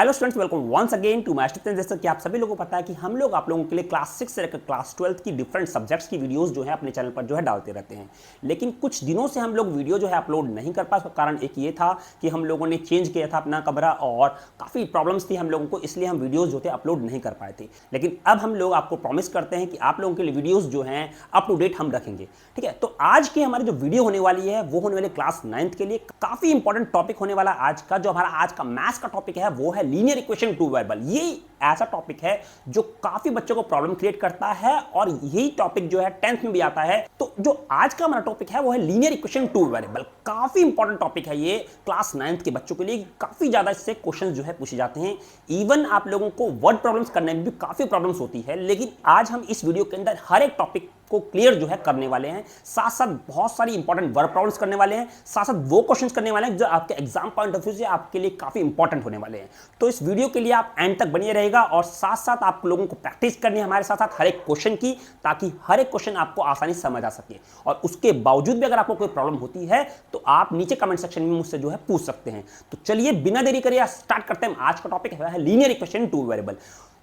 Hello students, welcome once again to master tense. जैसा कि आप सभी लोगों को पता है कि हम लोग आप लोगों के लिए क्लास 6 से लेकर क्लास 12 की डिफरेंट सब्जेक्ट्स की वीडियोस जो है अपने चैनल पर जो है डालते रहते हैं। लेकिन कुछ दिनों से हम लोग वीडियो जो है अपलोड नहीं कर पाए। कारण एक ये था कि हम लोगों ने चेंज किया था अपना कमरा और काफ़ी प्रॉब्लम्स थी हम लोगों को, इसलिए हम वीडियोज़ जो थे अपलोड नहीं कर पाए थे। लेकिन अब हम लोग आपको प्रॉमिस करते हैं कि आप लोगों के लिए वीडियोज़ जो हैं अप टू डेट हम रखेंगे। ठीक है, तो आज की हमारी जो वीडियो होने वाली है वो होने वाली क्लास 9th के लिए काफ़ी इंपॉर्टेंट टॉपिक होने वाला। आज का जो हमारा आज का मैथ्स का टॉपिक है वो है लीनियर इक्वेशन टू वेरिएबल। ये ऐसा टॉपिक है जो काफी बच्चों को प्रॉब्लम क्रिएट करता है और यही टॉपिक जो है 10th में भी आता है। तो जो आज का हमारा टॉपिक है वो है लीनियर इक्वेशन टू वेरिएबल। काफी इंपॉर्टेंट टॉपिक है ये क्लास 9th के बच्चों के लिए। काफी ज्यादा इससे क्वेश्चन जो है पूछे जाते हैं। इवन आप लोगों को वर्ड प्रॉब्लम्स करने में भी काफी प्रॉब्लम्स होती है। लेकिन आज हम इस वीडियो के अंदर हर एक टॉपिक को क्लियर जो है करने वाले हैं। साथ साथ बहुत सारी इंपॉर्टेंट वर्ड प्रॉब्लम्स करने वाले हैं। साथ साथ वो क्वेश्चंस करने वाले हैं जो आपके एग्जाम पॉइंट ऑफ व्यू से आपके लिए काफी इंपॉर्टेंट होने वाले हैं। तो इस वीडियो के लिए आप एंड तक बनिए रहेगा और साथ साथ आप लोगों को प्रैक्टिस करनी है हमारे साथ साथ हर एक क्वेश्चन की, ताकि हर एक क्वेश्चन आपको आसानी से समझ आ सके। और उसके बावजूद भी अगर आपको कोई प्रॉब्लम होती है तो आप नीचे कमेंट सेक्शन में मुझसे जो है पूछ सकते हैं। तो चलिए बिना देरी करिए स्टार्ट करते हैं। आज का टॉपिक है लीनियर इक्वेशन टू वेरिएबल।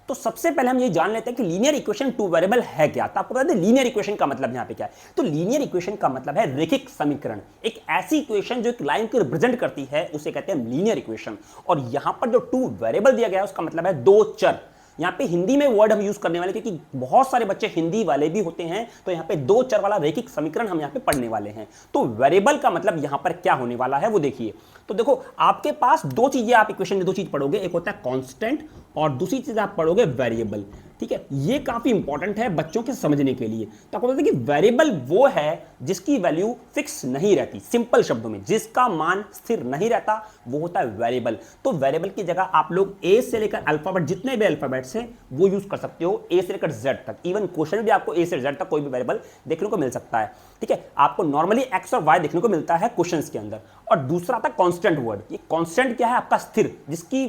तो सबसे पहले हम ये जान लेते हैं कि लीनियर इक्वेशन टू वेरिएबल है क्या। तो आपको बता दें लीनियर इक्वेशन का मतलब यहां पे क्या है। तो लीनियर इक्वेशन का मतलब है रेखिक समीकरण। एक ऐसी इक्वेशन जो एक लाइन को रिप्रेजेंट करती है उसे कहते हैं लीनियर इक्वेशन। और यहां पर जो टू वेरिएबल दिया गया है उसका मतलब है दो चर। यहाँ पे हिंदी में वर्ड हम यूज करने वाले क्योंकि बहुत सारे बच्चे हिंदी वाले भी होते हैं। तो यहाँ पे दो चर वाला रेखिक समीकरण हम यहाँ पे पढ़ने वाले हैं। तो वेरिएबल का मतलब यहाँ पर क्या होने वाला है वो देखिए। तो देखो आपके पास दो चीजें, आप इक्वेशन में दो चीज पढ़ोगे, एक होता है कांस्टेंट और दूसरी चीज आप पढ़ोगे वेरिएबल। ठीक है, ये काफी इंपॉर्टेंट है बच्चों के समझने के लिए। तो आपको पता है कि वेरिएबल वो है जिसकी वैल्यू फिक्स नहीं रहती। सिंपल शब्दों में जिसका मान स्थिर नहीं रहता वो होता है वेरिएबल। तो वेरिएबल की जगह आप लोग ए से लेकर अल्फाबेट, जितने भी अल्फाबेट्स हैं वो यूज कर सकते हो, ए से लेकर जेड तक। इवन क्वेश्चन भी आपको ए से जेड तक कोई भी वेरिएबल देखने को मिल सकता है। ठीक है, आपको नॉर्मली एक्स और वाई देखने को मिलता है क्वेश्चंस के अंदर। और दूसरा था कांस्टेंट वर्ड। ये कांस्टेंट क्या है? आपका स्थिर,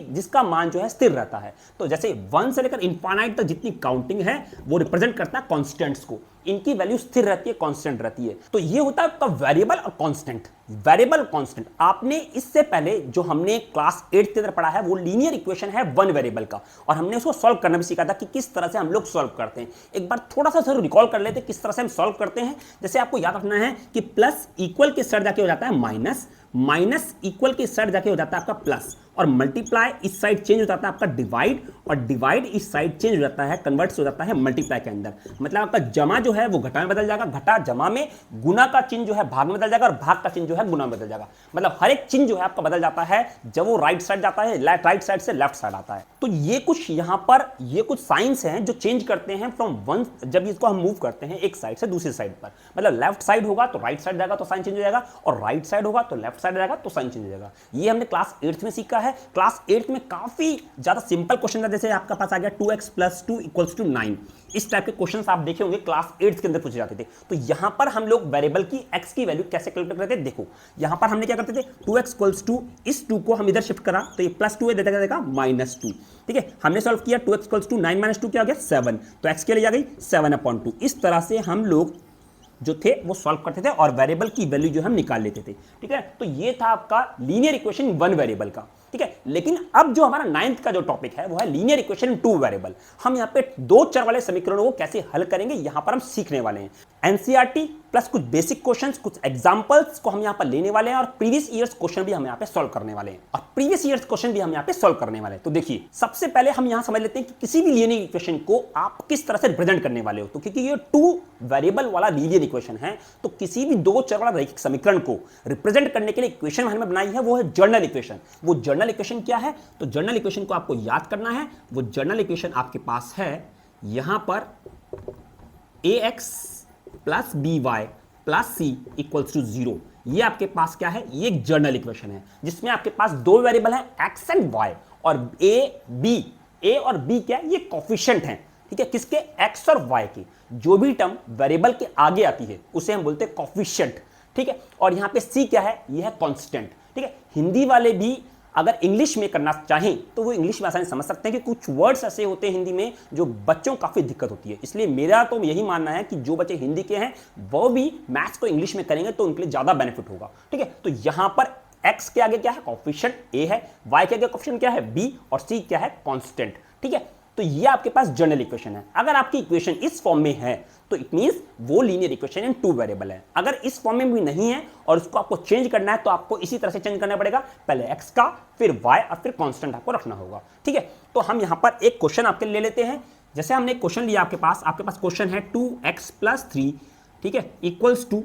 जिसका मान जो है स्थिर रहता है। तो जैसे 1 से लेकर इनफाइनाइट तक जितनी काउंटिंग है वो रिप्रेजेंट करता है कांस्टेंट्स को। इनकी वैल्यू स्थिर रहती है, कांस्टेंट रहती है। तो ये होता है आपका वेरिएबल और कांस्टेंट। वेरिएबल कांस्टेंट आपने इससे पहले जो हमने क्लास 8 के अंदर पढ़ा है वो लीनियर इक्वेशन है वन वेरिएबल का। और हमने उसको सॉल्व करना भी सीखा था कि किस तरह से हम लोग सॉल्व करते हैं। एक बार थोड़ा सा जरूर रिकॉल कर लेते हैं किस तरह से हम सॉल्व करते हैं। जैसे आपको याद रखना है कि प्लस इक्वल के साइड जाके हो जाता है माइनस, माइनस इक्वल के साइड जाके हो जाता है आपका प्लस, और मल्टीप्लाई इस साइड चेंज हो जाता है आपका डिवाइड, और डिवाइड इस साइड चेंज हो जाता है, कन्वर्ट हो जाता है मल्टीप्लाई के अंदर। मतलब आपका जमा जो है वो घटा में बदल जाएगा, घटा जमा में, गुना का चिन्ह जो है भाग में बदल जाएगा और भाग का चिन्ह जो है गुना में बदल जाएगा। मतलब हर एक चिन्ह जो है आपका बदल जाता है जब वो राइट साइड जाता है, राइट साइड से लेफ्ट साइड आता है। तो ये कुछ यहां पर ये कुछ साइंस हैं जो चेंज करते हैं फ्रॉम वन, जब इसको हम मूव करते हैं एक साइड से दूसरी साइड पर। मतलब लेफ्ट साइड होगा तो राइट साइड जाएगा तो साइन चेंज हो जाएगा, और राइट साइड होगा तो लेफ्ट साइड जाएगा तो साइन चेंज हो जाएगा। ये हमने क्लास 8 में सीखा है। क्लास 8 में काफी ज्यादा सिंपल क्वेश्चन था। जैसे आपका पास आ गया 2x + 2 = 9। इस टाइप के क्वेश्चंस आप देखे होंगे क्लास 8 के अंदर पूछे जाते थे। तो यहां पर हम लोग वेरिएबल की x की वैल्यू कैसे कैलकुलेट करते थे, देखो यहां पर हमने क्या करते थे, 2x = 2, इस 2 को हम इधर शिफ्ट करा तो ये +2 दे देगा -2। ठीक है, हमने सॉल्व किया 2x = 2, 9 - 2 क्या हो गया 7। तो x के लिए आ गई 7/2। इस तरह से हम लोग जो थे वो सॉल्व करते थे और वेरिएबल की वैल्यू जो हम निकाल लेते थे। ठीक है, तो ये था आपका लीनियर इक्वेशन वन वेरिएबल का। ठीक है, लेकिन अब जो हमारा 9th का जो टॉपिक है वो है लीनियर इक्वेशन टू वेरिएबल। हम यहाँ पे दो चर वाले समीकरणों को कैसे हल करेंगे यहां पर हम सीखने वाले हैं। एनसीईआरटी प्लस कुछ बेसिक क्वेश्चंस, कुछ एग्जांपल्स को हम यहां पर लेने वाले हैं और प्रीवियस ईयर्स क्वेश्चन भी हम यहां पे सॉल्व करने वाले हैं, और प्रीवियस ईयर्स क्वेश्चन भी हम यहां पे सॉल्व करने वाले हैं। तो देखिए सबसे पहले हम यहां समझ लेते हैं कि किसी भी लीनियर इक्वेशन को आप किस तरह से रिप्रेजेंट करने वाले हो। तो क्योंकि ये टू वेरिएबल वाला लीनियर इक्वेशन है तो किसी भी दो चर वाला रैखिक समीकरण को रिप्रेजेंट करने के लिए इक्वेशन हमने बनाई है वो है जर्नल इक्वेशन। वो जर्नल इक्वेशन क्या है, तो जर्नल इक्वेशन को आपको याद करना है। वो जर्नल इक्वेशन आपके पास है यहां पर ax + by + c = 0। ये आपके पास क्या है, ये एक जर्नल इक्वेशन है जिसमें आपके पास दो वेरिएबल हैं x एंड y, और a और b क्या है, ये कोफिशिएंट हैं। ठीक है, किसके, x और y के। जो भी टर्म वेरिएबल के आगे आती है उसे हम बोलते हैं कोफिशिएंट। ठीक है, और यहां पे c क्या है, ये है कांस्टेंट। ठीक है, हिंदी वाले भी अगर इंग्लिश में करना चाहें तो वो इंग्लिश में आसानी समझ सकते हैं कि कुछ वर्ड्स ऐसे होते हैं हिंदी में जो बच्चों को काफ़ी दिक्कत होती है। इसलिए मेरा तो यही मानना है कि जो बच्चे हिंदी के हैं वो भी मैथ्स को इंग्लिश में करेंगे तो उनके लिए ज़्यादा बेनिफिट होगा। ठीक है, तो यहां पर x के आगे क्या है, कोएफिशिएंट a है, y के आगे कोएफिशिएंट क्या है, b, और c क्या है, कांस्टेंट। ठीक है, तो ये आपके पास जनरल इक्वेशन है। अगर आपकी इक्वेशन इस फॉर्म में है तो इट मींस वो लीनियर इक्वेशन इन 2 वेरिएबल है। अगर इस फॉर्म में भी नहीं है और उसको आपको चेंज करना है तो आपको इसी तरह से चेंज करना पड़ेगा, पहले x का, फिर y और फिर कांस्टेंट आपको रखना होगा। ठीक है, तो हम यहां पर एक क्वेश्चन आपके ले लेते हैं। जैसे हमने एक क्वेश्चन लिया, आपके पास क्वेश्चन है 2x + 3, ठीक है, equals to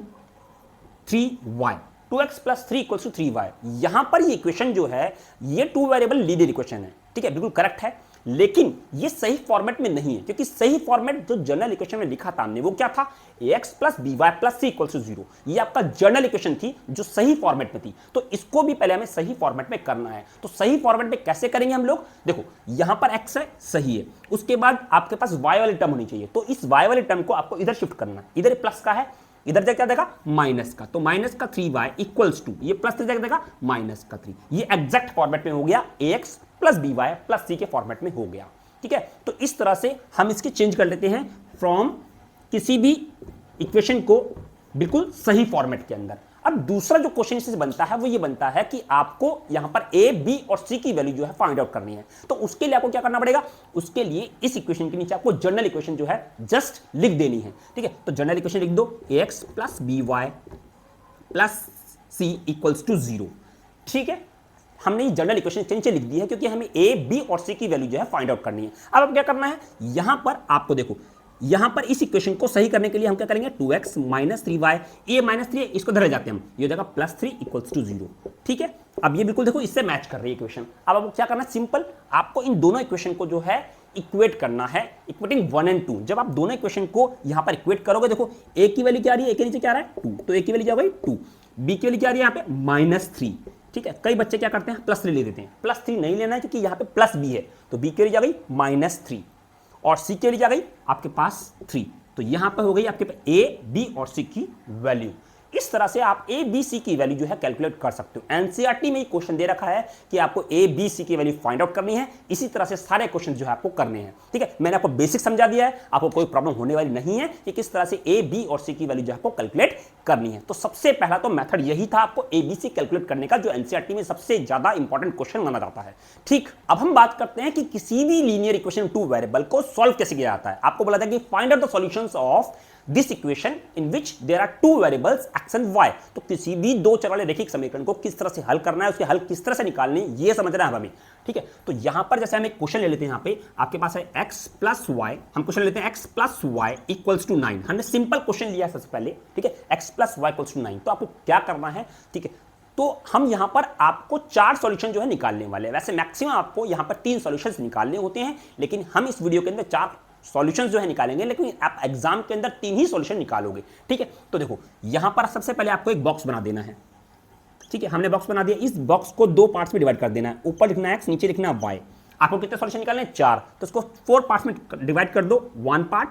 3y। 2x + 3 equals to 3y। यहां पर ये इक्वेशन जो है ये 2 वेरिएबल लीनियर इक्वेशन है। ठीक है, बिल्कुल करेक्ट है, लेकिन ये सही फॉर्मेट में नहीं है, क्योंकि सही फॉर्मेट जो जनरल इक्वेशन में लिखा था हमने वो क्या था, ax + by + c = 0। ये आपका जनरल इक्वेशन थी जो सही फॉर्मेट में थी। तो इसको भी पहले हमें सही फॉर्मेट में करना है। तो सही फॉर्मेट में कैसे करेंगे हम लोग, देखो यहां पर x है, सही है, उसके बाद आपके पास y वाली टर्म होनी चाहिए। तो इस y वाली टर्म को आपको इधर शिफ्ट करना है, इधर प्लस का है, इधर जाके क्या देगा, माइनस का। तो माइनस का 3y इक्वल्स टू, ये प्लस जाके देगा माइनस का 3। ये एग्जैक्ट फॉर्मेट में हो गया, ax + by + c के फॉर्मेट में हो गया। ठीक है, तो इस तरह से हम इसकी चेंज कर लेते हैं फ्रॉम किसी भी इक्वेशन को बिल्कुल सही फॉर्मेट के अंदर। अब दूसरा जो क्वेश्चन इससे बनता है वो ये बनता है कि आपको यहां पर a, b और c की वैल्यू जो है फाइंड आउट करनी है। तो उसके लिए आपको क्या करना पड़ेगा, उसके लिए इस इक्वेशन के नीचे आपको जनरल इक्वेशन जो है जस्ट लिख देनी है। ठीक है, तो जनरल इक्वेशन लिख दो, ax + by + c = 0। ठीक है, हमने ये जनरल इक्वेशन नीचे लिख दी है क्योंकि हमें a, b और c की वैल्यू जो है फाइंड आउट करनी है। अब क्या करना है, यहां पर आपको देखो, यहां पर इस इक्वेशन को सही करने के लिए हम क्या करेंगे, 2x - 3y, a - 3 इसको धरे जाते हैं हम, ये हो जाएगा +3 = 0। ठीक है, अब ये बिल्कुल देखो इससे मैच कर रही है इक्वेशन। अब आपको क्या करना है, सिंपल, आपको इन दोनों इक्वेशन को जो है इक्वेट करना है, इक्वेटिंग 1 और 2। जब आप दोनों इक्वेशन को यहां पर इक्वेट करोगे, देखो a की वैल्यू क्या आ रही है, a के नीचे क्या आ रहा है 2, तो a की वैल्यू क्या हो गई 2, b की वैल्यू क्या आ रही है यहां पे -3। ठीक है, कई बच्चे क्या करते हैं, +3 ले देते हैं, +3 नहीं लेना है क्योंकि यहां पे +b है, तो b की वैल्यू आ गई -3 और c के लिए जा गई आपके पास 3। तो यहां पर हो गई आपके पास a, b और c की वैल्यू। इस तरह से आप a, b, c की वैल्यू जो है कैलकुलेट कर सकते हो। एनसीईआरटी में ये क्वेश्चन दे रखा है कि आपको a, b, c की वैल्यू फाइंड आउट करनी है। इसी तरह से सारे क्वेश्चन जो है आपको करने हैं। ठीक है, मैंने आपको बेसिक समझा दिया है, आपको कोई प्रॉब्लम होने वाली नहीं है कि किस तरह से a, b और c की वैल्यू जो है आपको कैलकुलेट करनी है। तो सबसे पहला तो मेथड यही था आपको a, b, c कैलकुलेट करने का, जो एनसीईआरटी में सबसे ज्यादा इंपॉर्टेंट क्वेश्चन माना जाता है। ठीक, अब हम बात करते हैं कि किसी भी लीनियर इक्वेशन 2 वेरिएबल को सॉल्व कैसे किया जाता है। आपको बोला था कि find out the solutions of this equation in which there are 2 variables x and y। तो किसी भी दो चर वाले रैखिक समीकरण को किस तरह से हल करना है, उसके हल किस तरह से निकालने, ये समझना है हमें। ठीक है, तो यहां पर जैसे हम एक क्वेश्चन ले लेते हैं, यहां पे आपके पास है x + y, हम क्वेश्चन लेते हैं x + y = 9। हमने सिंपल क्वेश्चन लिया सबसे पहले। ठीक है, x + y = 9। तो आपको क्या करना है, ठीक है, तो हम यहां पर आपको 4 सॉल्यूशन जो है निकालने वाले हैं। वैसे मैक्सिमम आपको यहां पर 3 सॉल्यूशंस निकालने होते हैं, लेकिन हम इस वीडियो के अंदर 4 सॉल्यूशंस जो है निकालेंगे, लेकिन आप एग्जाम के अंदर 3 ही सॉल्यूशन निकालोगे। ठीक है, तो देखो यहां पर सबसे पहले आपको एक बॉक्स बना देना है। ठीक है, हमने बॉक्स बना दिया, इस बॉक्स को 2 पार्ट्स में डिवाइड कर देना है, ऊपर लिखना है x, नीचे लिखना है y। आपको कितने सॉल्यूशन निकालने हैं, 4, तो इसको 4 पार्ट्स में डिवाइड कर दो, 1 पार्ट,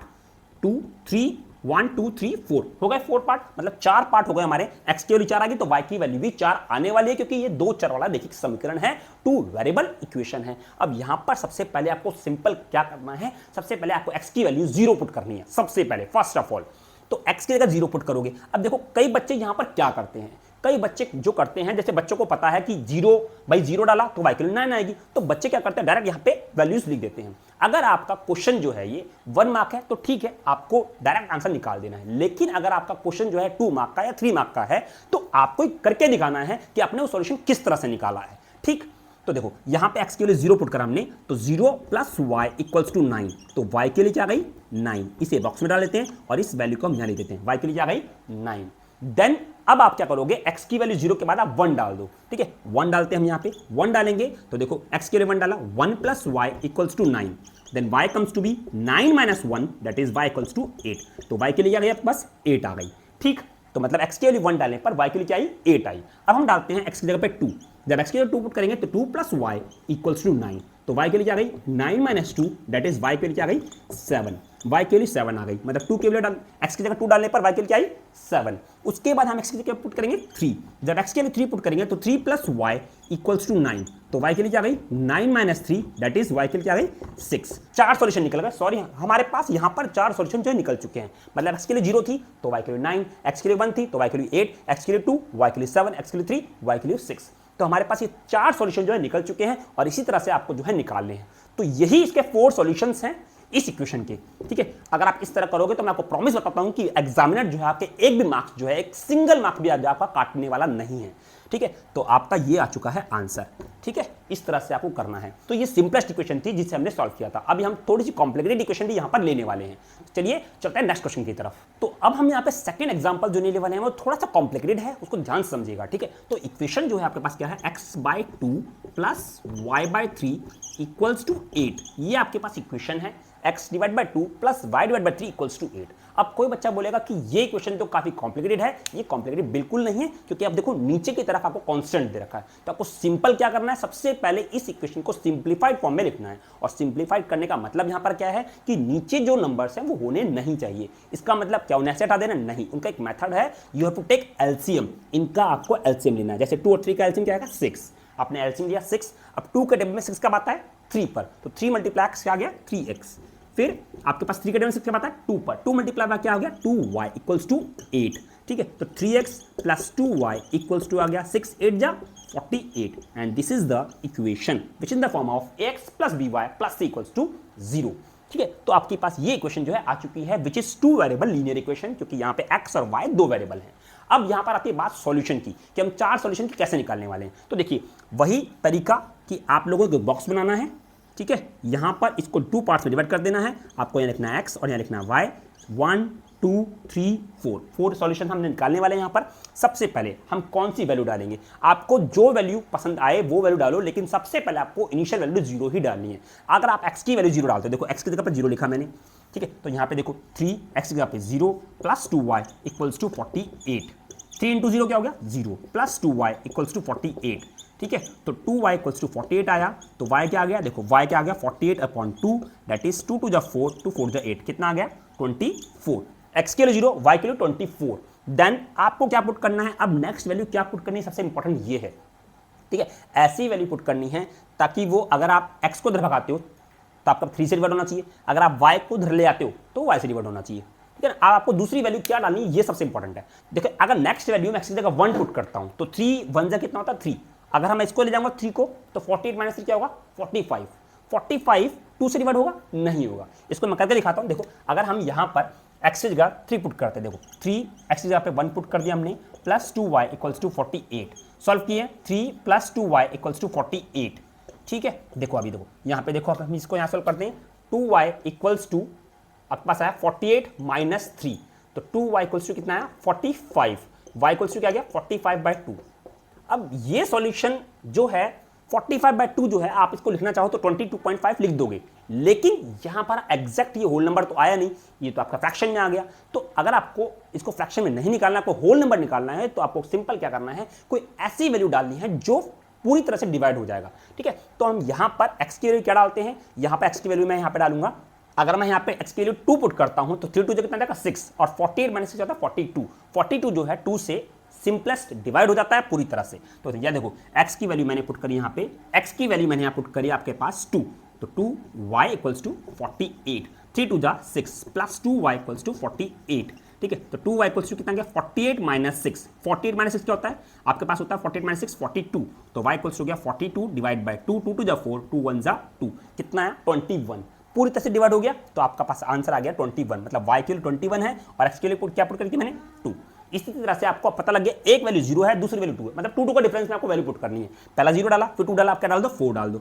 2, 3, 1, 2, 3, 4 हो गए 4 पार्ट, मतलब 4 पार्ट हो गए हमारे। x की वैल्यू 4 आ गई तो y की वैल्यू भी 4 आने वाली है, क्योंकि ये 2 चर वाला रैखिक समीकरण है, 2 वेरिएबल इक्वेशन है। अब यहां पर सबसे पहले आपको सिंपल क्या करना है, सबसे पहले आपको x की वैल्यू 0 पुट करनी है, सबसे पहले फर्स्ट ऑफ ऑल। तो x की जगह 0 पुट करोगे। अब देखो कई बच्चे यहां पर क्या करते हैं, कई बच्चे जो करते हैं, जैसे बच्चों को पता है कि 0/0 डाला तो y की वैल्यू 9 आएगी, तो बच्चे क्या करते हैं, डायरेक्ट यहां पे वैल्यूज लिख देते हैं। अगर आपका क्वेश्चन जो है ये 1 मार्क है तो ठीक है, आपको डायरेक्ट आंसर निकाल देना है। लेकिन अगर आपका क्वेश्चन जो है 2 मार्क का या 3 मार्क का है, तो आपको करके दिखाना है कि आपने वो सॉल्यूशन किस तरह से निकाला है। ठीक, तो देखो यहां पे x के लिए 0 पुट करा हमने, तो 0 + y = 9, तो y के लिए क्या आ गई 9। इसे बॉक्स में डाल लेते हैं और इस वैल्यू को हम यहां लिख देते हैं, y के लिए क्या आ गई 9। देन अब आप क्या करोगे, x की वैल्यू 0 के बाद आप 1 डाल दो। ठीक है, 1 डालते हैं हम यहां पे, 1 डालेंगे तो देखो x के लिए 1 डाला, 1 + y = 9। Then y comes to be 9 - 1, that is y = 8। तो y के लिए आ गई आपके पास 8 आ गई। ठीक, तो मतलब x के लिए 1 डालने पर y के लिए क्या आई 8 आई। अब हम डालते हैं x की जगह पे 2, जब x की जगह 2 पुट करेंगे तो 2 + y = 9। तो y के लिए क्या गई 9 माइनस 2, दैट इज y के लिए क्या गई 7, y के लिए 7 आ गई, मतलब 2 के लिए x की जगह 2 डालने पर y के लिए क्या आई 7। उसके बाद हम x की जगह पुट करेंगे 3, जब x के लिए 3 पुट करेंगे तो 3 प्लस y इक्वल्स टू 9, तो y के लिए क्या गई 9 माइनस 3, दैट इज y के लिए क्या गई 6। 4 सॉल्यूशन निकल गए, सॉरी हमारे पास यहाँ पर 4 सॉल्यूशन जो है निकल चुके हैं, मतलब x के लिए 0 थी तो y के लिए 9, x के लिए 1 थी तो y के लिए 8, x के लिए 2, y के लिए 7, x के लिए 3, y के लिए 6। तो हमारे पास ये 4 सॉल्यूशन जो है निकल चुके हैं और इसी तरह से आपको जो है निकालने हैं। तो यही इसके 4 सॉल्यूशंस हैं इस इक्वेशन के, ठीक है। अगर आप इस तरह करोगे तो मैं आपको प्रॉमिस बताता हूं कि एग्जामिनर जो है आपके एक भी मार्क्स जो है, एक सिंगल मार्क भी आपका काटने वाला नहीं है, ठीक है। तो आपका ये आ चुका है आंसर, ठीक है। इस तरह से आपको करना है। तो ये सिंपलेस्ट इक्वेशन थी जिसे हमने सॉल्व किया था। अभी हम थोड़ी सी कॉम्प्लिकेटेड इक्वेशन भी यहां पर लेने वाले हैं। चलिए चलते हैं नेक्स्ट क्वेश्चन की तरफ। तो अब हम यहां पे सेकंड एग्जांपल जो लेने वाले हैं वो थोड़ा सा कॉम्प्लिकेटेड है, उसको ध्यान से समझिएगा, ठीक है। तो इक्वेशन जो है आपके पास क्या है, x/2 plus y/3 equals to 8, ये आपके पास इक्वेशन है। x divide by 2 plus y divide by 3 equals to 8। अब कोई बच्चा बोलेगा कि ये इक्वेशन तो काफी कॉम्प्लिकेटेड है, ये कॉम्प्लिकेटेड बिल्कुल नहीं है, क्योंकि अब देखो नीचे की तरफ आपको कांस्टेंट दे रखा है। तो आपको सिंपल क्या करना है, सबसे पहले इस इक्वेशन को सिंप्लीफाइड फॉर्म में लिखना है। और सिंप्लीफाइड करने का मतलब यहां पर क्या है कि नीचे जो नंबर्स हैं वो होने नहीं चाहिए। इसका मतलब क्या, उन्हें ऐसे हटा देना नहीं, उनका एक मेथड है, you have to take LCM. इनका आपको एलसीएम लेना है। जैसे 2 और 3 का एलसीएम क्या है 6, आपने एलसीएम लिया 6। अब 2 के टेबल में 6 कब आता है 3 पर, तो 3 मल्टीप्लाई x क्या आ गया 3x। फिर आपके पास 3 के टेबल में 6 कब आता है 2 पर, 2 मल्टीप्लाई बाय क्या हो गया 2y इक्वल्स टू 8, ठीक है। तो 3x plus 2y equals to आ गया 6 8 जा 48, and this is the equation which in the form of ax plus by plus c equals to 0, ठीक है। तो आपके पास ये इक्वेशन जो है आ चुकी है which is 2 variable linear equation, क्योंकि यहाँ पे x और y 2 वेरिएबल हैं। अब यहां पर आती है बात सॉल्यूशन की कि हम 4 सॉल्यूशन की कैसे निकालने वाले हैं। तो देखिए वही तरीका कि आप लोगों को बॉक्स बनाना है, ठीक है। यहां पर इसको 2 पार्ट्स में डिवाइड कर देना है। आपको यहां लिखना है x और यहां लिखना है y। 1 2 3 4 सॉल्यूशन हमने निकालने वाले हैं। यहां पर सबसे पहले हम कौन सी वैल्यू डालेंगे, आपको जो वैल्यू पसंद आए वो वैल्यू डालो, लेकिन सबसे पहले आपको इनिशियल वैल्यू 0 ही डालनी है। अगर आप x की वैल्यू 0 डालते हो, देखो x की जगह पर 0 लिखा मैंने, ठीक है। तो यहां पे देखो 3x की जगह पे 0 plus 2y equals to 48। 3 into 0 क्या हो गया 0 प्लस 2y इक्वल्स टू 48, ठीक है। तो 2y इक्वल्स टू 48 आया, तो y क्या आ गया, देखो y क्या आ गया 48 अपॉन 2, दैट इज 2 2 जा 4, 2 4 जा 8, कितना आ गया 24। x के लिए 0, y के लिए 24। देन आपको क्या पुट करना है, अब नेक्स्ट वैल्यू क्या पुट करनी है, सबसे इंपॉर्टेंट ये है, ठीक है। ऐसी वैल्यू पुट करनी है ताकि वो, अगर आप x को इधर भगाते हो तो आपका 3 से डिवाइड होना चाहिए, अगर आप y को इधर ले आते हो तो y से डिवाइड होना चाहिए, ठीक है। अब आपको दूसरी वैल्यू क्या डालनी है, ये सबसे इंपॉर्टेंट है। देखो अगर नेक्स्ट वैल्यू में x की जगह 1 पुट करता हूं तो 3 1 जा कितना होता है 3, अगर हम इसको ले जाऊंगा 3 को तो 48 माइनस 3 क्या होगा 45। 45 2 से डिवाइड होगा नहीं होगा, इसको मैं करके दिखाता हूं। देखो अगर हम यहां पर x की जगह 3 पुट करते हैं, देखो 3x की जगह पे 1 पुट कर दिया हमने, plus 2y equals to 48, solve किए 3 प्लस 2y इक्वल्स टू 48, ठीक है। देखो अभी देखो यहाँ पे देखो, हम इसको यहाँ सॉल्व करते हैं, 2y इक्वल्स टू आपके पास आया 48 माइनस 3, तो 2y इक्वल्स टू कितना आया 45, y इक्वल्स टू क्या गया 45/2। अब ये सॉल्यूशन जो है 45/2 जो है, आप इसको लिखना चाहो तो 22.5 लिख दोगे, लेकिन यहां पर एग्जैक्ट ये होल नंबर तो आया नहीं, ये तो आपका फ्रैक्शन में आ गया। तो अगर आपको इसको फ्रैक्शन में नहीं निकालना, आपको होल नंबर निकालना है, तो आपको सिंपल क्या करना है, कोई ऐसी वैल्यू डालनी है जो पूरी तरह से डिवाइड हो जाएगा, ठीक है। तो हम यहां पर x की वैल्यू क्या डालते हैं, यहां पर x की वैल्यू मैं यहां पर डालूंगा, अगर मैं यहां पे x की वैल्यू 2 पुट करता हूं तो 3 2 कितना जाएगा 6, और 48 माइनस 6 होता है 42। 42 जो है 2 से सिंपलेस्ट डिवाइड हो जाता है पूरी तरह से। तो यह देखो x की वैल्यू मैंने पुट करी यहां पे, x की वैल्यू मैंने यहां पुट करी आपके पास 2, तो 2y इक्वल्स टू 48, 3 2 जा 6 प्लस 2y इक्वल्स टू 48, ठीक है। तो 2y इक्वल्स टू कितना गया 48 माइनस 6, 48 माइनस 6 क्या होता है आपके पास, होता है 48 माइनस 6 42, तो y इक्वल्स टू गया 42 डिवाइड बाय 2, 2 2 जा 4, 2 1 जा 2, कितना है 21, पूरी तरह से डिवाइड हो गया। तो आपका पास आंसर आ गया 21, मतलब y के लिए 21 है और x के लिए क्या पुट करके मैंने 2। इसी तरह से आपको पता लग गया, एक वैल्यू 0 है, दूसरी वैल्यू 2 है, मतलब 2 2 का डिफरेंस में आपको वैल्यू पुट करनी है। पहला 0 डाला, फिर 2 डाला, आप क्या डाल दो 4 डाल दो,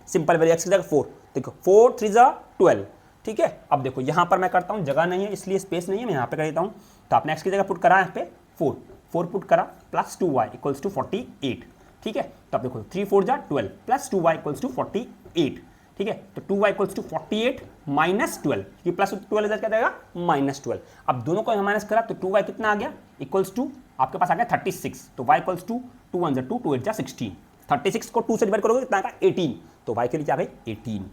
सिंपल वैल्यू x की जगह 4, देखो 4 3 जा 12, ठीक है। अब देखो यहां पर मैं करता हूं, जगह नहीं है इसलिए स्पेस नहीं है, मैं यहां पे कर देता हूं, तो आपने x की जगह पुट करा यहाँ पे 4 पुट करा प्लस 2y इक्वल्स टू 48, ठीक है। तो अब देखो 3 4 जा 12 प्लस 2y इक्वल्स टू 48, ठीक है। तो 2y इक्वल्स टू 48 माइनस 12, ये प्लस 12 क्या जाएगा माइनस 12। अब दोनों को माइनस करा तो 2y कितना आ गया इक्वल्स टू आपके पास आ गया 36, तो y इक्वल्स टू 2 1 जा 2 2 8 जा 16, 36 को 2 से डिवाइड करोगे कितना आएगा 18, तो y की वैल्यू क्या आ गई 18।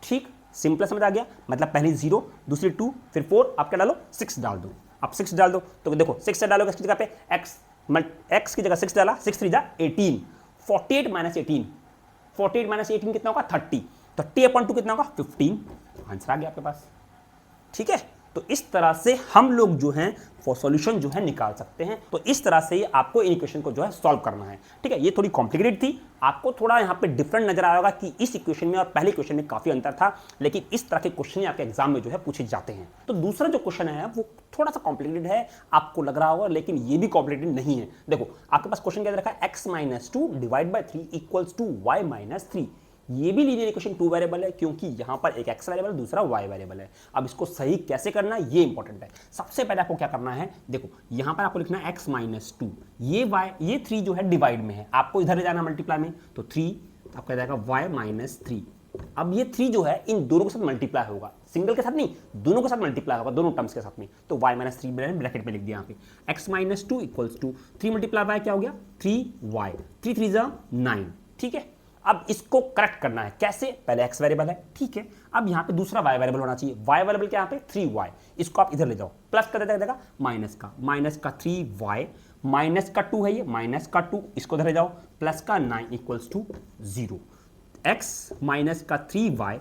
ठीक, सिंपल समझ आ गया। मतलब पहली 0, दूसरी 2, फिर 4, आप क्या डालो 6 डाल दो। अब 6 डाल दो तो देखो 6 से डालोगे इसकी जगह पे x की जगह 6 डाला, 6 3 जा 18, 48 माइनस 18, 48 माइनस 18 कितना होगा 30, 30/2 कितना होगा 15, आंसर आ गया आपके पास। ठीक है, तो इस तरह से हम लोग जो हैं फॉर सॉल्यूशन जो है निकाल सकते हैं। तो इस तरह से आपको इन इक्वेशन को जो है सॉल्व करना है। ठीक है, ये थोड़ी कॉम्प्लिकेटेड थी, आपको थोड़ा यहाँ पे डिफरेंट नजर आया होगा कि इस इक्वेशन में और पहले इक्वेशन में काफी अंतर था, लेकिन इस तरह के क्वेश्चन आपके एग्जाम में जो है पूछे जाते हैं। तो दूसरा जो क्वेश्चन है वो थोड़ा सा कॉम्प्लिकेटेड है, आपको लग रहा होगा, लेकिन ये भी कॉम्प्लिकेटेड नहीं है। देखो आपके पास क्वेश्चन क्या दे रखा है, x-2 divide by 3 equals to y-3। ये भी लीनियर इक्वेशन 2 वेरिएबल है, क्योंकि यहां पर एक x वेरिएबल दूसरा y वेरिएबल है। अब इसको सही कैसे करना है ये इंपॉर्टेंट है। सबसे पहले आपको क्या करना है, देखो यहां पर आपको लिखना है x-2, ये 3 जो है डिवाइड में है, आपको इधर ले जाना मल्टीप्लाई में, तो 3 आपका जाएगा y-3। अब ये 3 जो है इन दोनों के साथ मल्टीप्लाई होगा, सिंगल के साथ नहीं, दोनों के साथ मल्टीप्लाई होगा, दोनों टर्म्स के साथ में, तो y-3 ब्रैकेट में लिख दिया यहाँ पे। x-2 equals to 3 multiply by क्या हो गया 3y, 3 3 जा 9। ठीक है, अब इसको करेक्ट करना है कैसे, पहले x वेरिएबल है, ठीक है, अब यहाँ पे दूसरा y वेरिएबल होना चाहिए, y वेरिएबल क्या यहाँ पे 3y, इसको आप इधर ले जाओ, प्लस कर देगा माइनस का 3y, माइनस का 2 है ये, माइनस का 2 इसको इधर ले जाओ, प्लस का 9 इक्वल्स टू 0, x माइनस का 3y।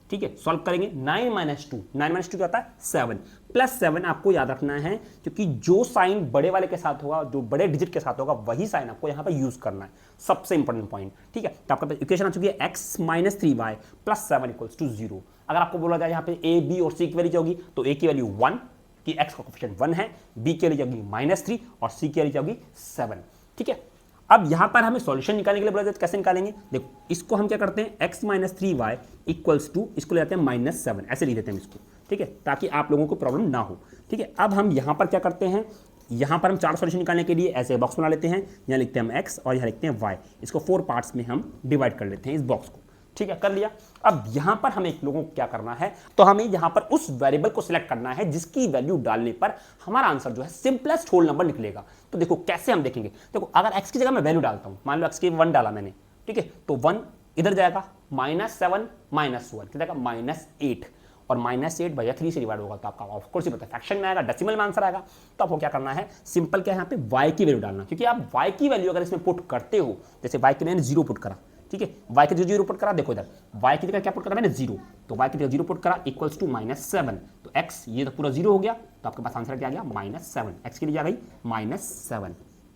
ठीक है, सॉल्व करेंगे, 9 माइनस 2 क्या होता है 7, प्लस 7 आपको याद रखना है, क्योंकि जो साइन बड़े वाले के साथ होगा, जो बड़े डिजिट के साथ होगा, वही साइन आपको यहाँ पे यूज करना है, सबसे इंपॉर्टेंट पॉइंट। ठीक है, तो आपका इक्वेशन आ चुकी है x-3y प्लस 7 इक्वल्स टू 0। अगर आपको बोला जाए यहाँ पे a, b और c की वैल्यू होगी, तो a की वैल्यू 1 कि x का कोएफिशिएंट 1 है, b की वैल्यू होगी -3 और c की वैल्यू होगी 7। ठीक है, अब यहां पर हमें सॉल्यूशन निकालने के लिए बोला जाए, कैसे निकालेंगे, देखो इसको हम क्या करते हैं, x-3y इक्वल्स टू, इसको ले जाते हैं -7, ऐसे लिख देते हैं इसको। ठीक है, ताकि आप लोगों को प्रॉब्लम ना हो। ठीक है, अब हम यहां पर क्या करते हैं, यहां पर हम 4 सॉल्यूशन निकालने के लिए ऐसे बॉक्स बना लेते हैं, यहाँ लिखते हैं हम x और यहाँ लिखते हैं y, इसको 4 पार्ट्स में हम डिवाइड कर लेते हैं इस बॉक्स को। ठीक है, कर लिया। अब यहां पर हमें लोगों को क्या करना है, तो हमें यहां पर उस वेरिएबल को सिलेक्ट करना है जिसकी वैल्यू डालने पर हमारा आंसर जो है सिंपलेस्ट होल नंबर निकलेगा। तो देखो कैसे हम देखेंगे, देखो अगर x की जगह मैं वैल्यू डालता हूं, मान लो x की 1 डाला मैंने, ठीक है, तो 1 इधर जाएगा, -7 -1 कितना जाएगा -8, और -8 भैया 3 से डिवाइड होगा, तो आपका ऑफकोर्स ही पता है फ्रैक्शन में आएगा, डेसिमल में आंसर आएगा। तो आपको क्या करना है, सिंपल क्या है यहाँ पे y की वैल्यू डालना, क्योंकि आप y की वैल्यू अगर इसमें पुट करते हो, जैसे y के मैंने 0 पुट करा, ठीक है, y के 0 पुट करा, देखो इधर y की जगह क्या पुट करा मैंने 0, तो y की जगह 0 पुट करा इक्वल्स टू -7, तो x ये तो पूरा 0 हो गया, तो आपके पास आंसर क्या आ गया -7, x की लिए आ गई -7।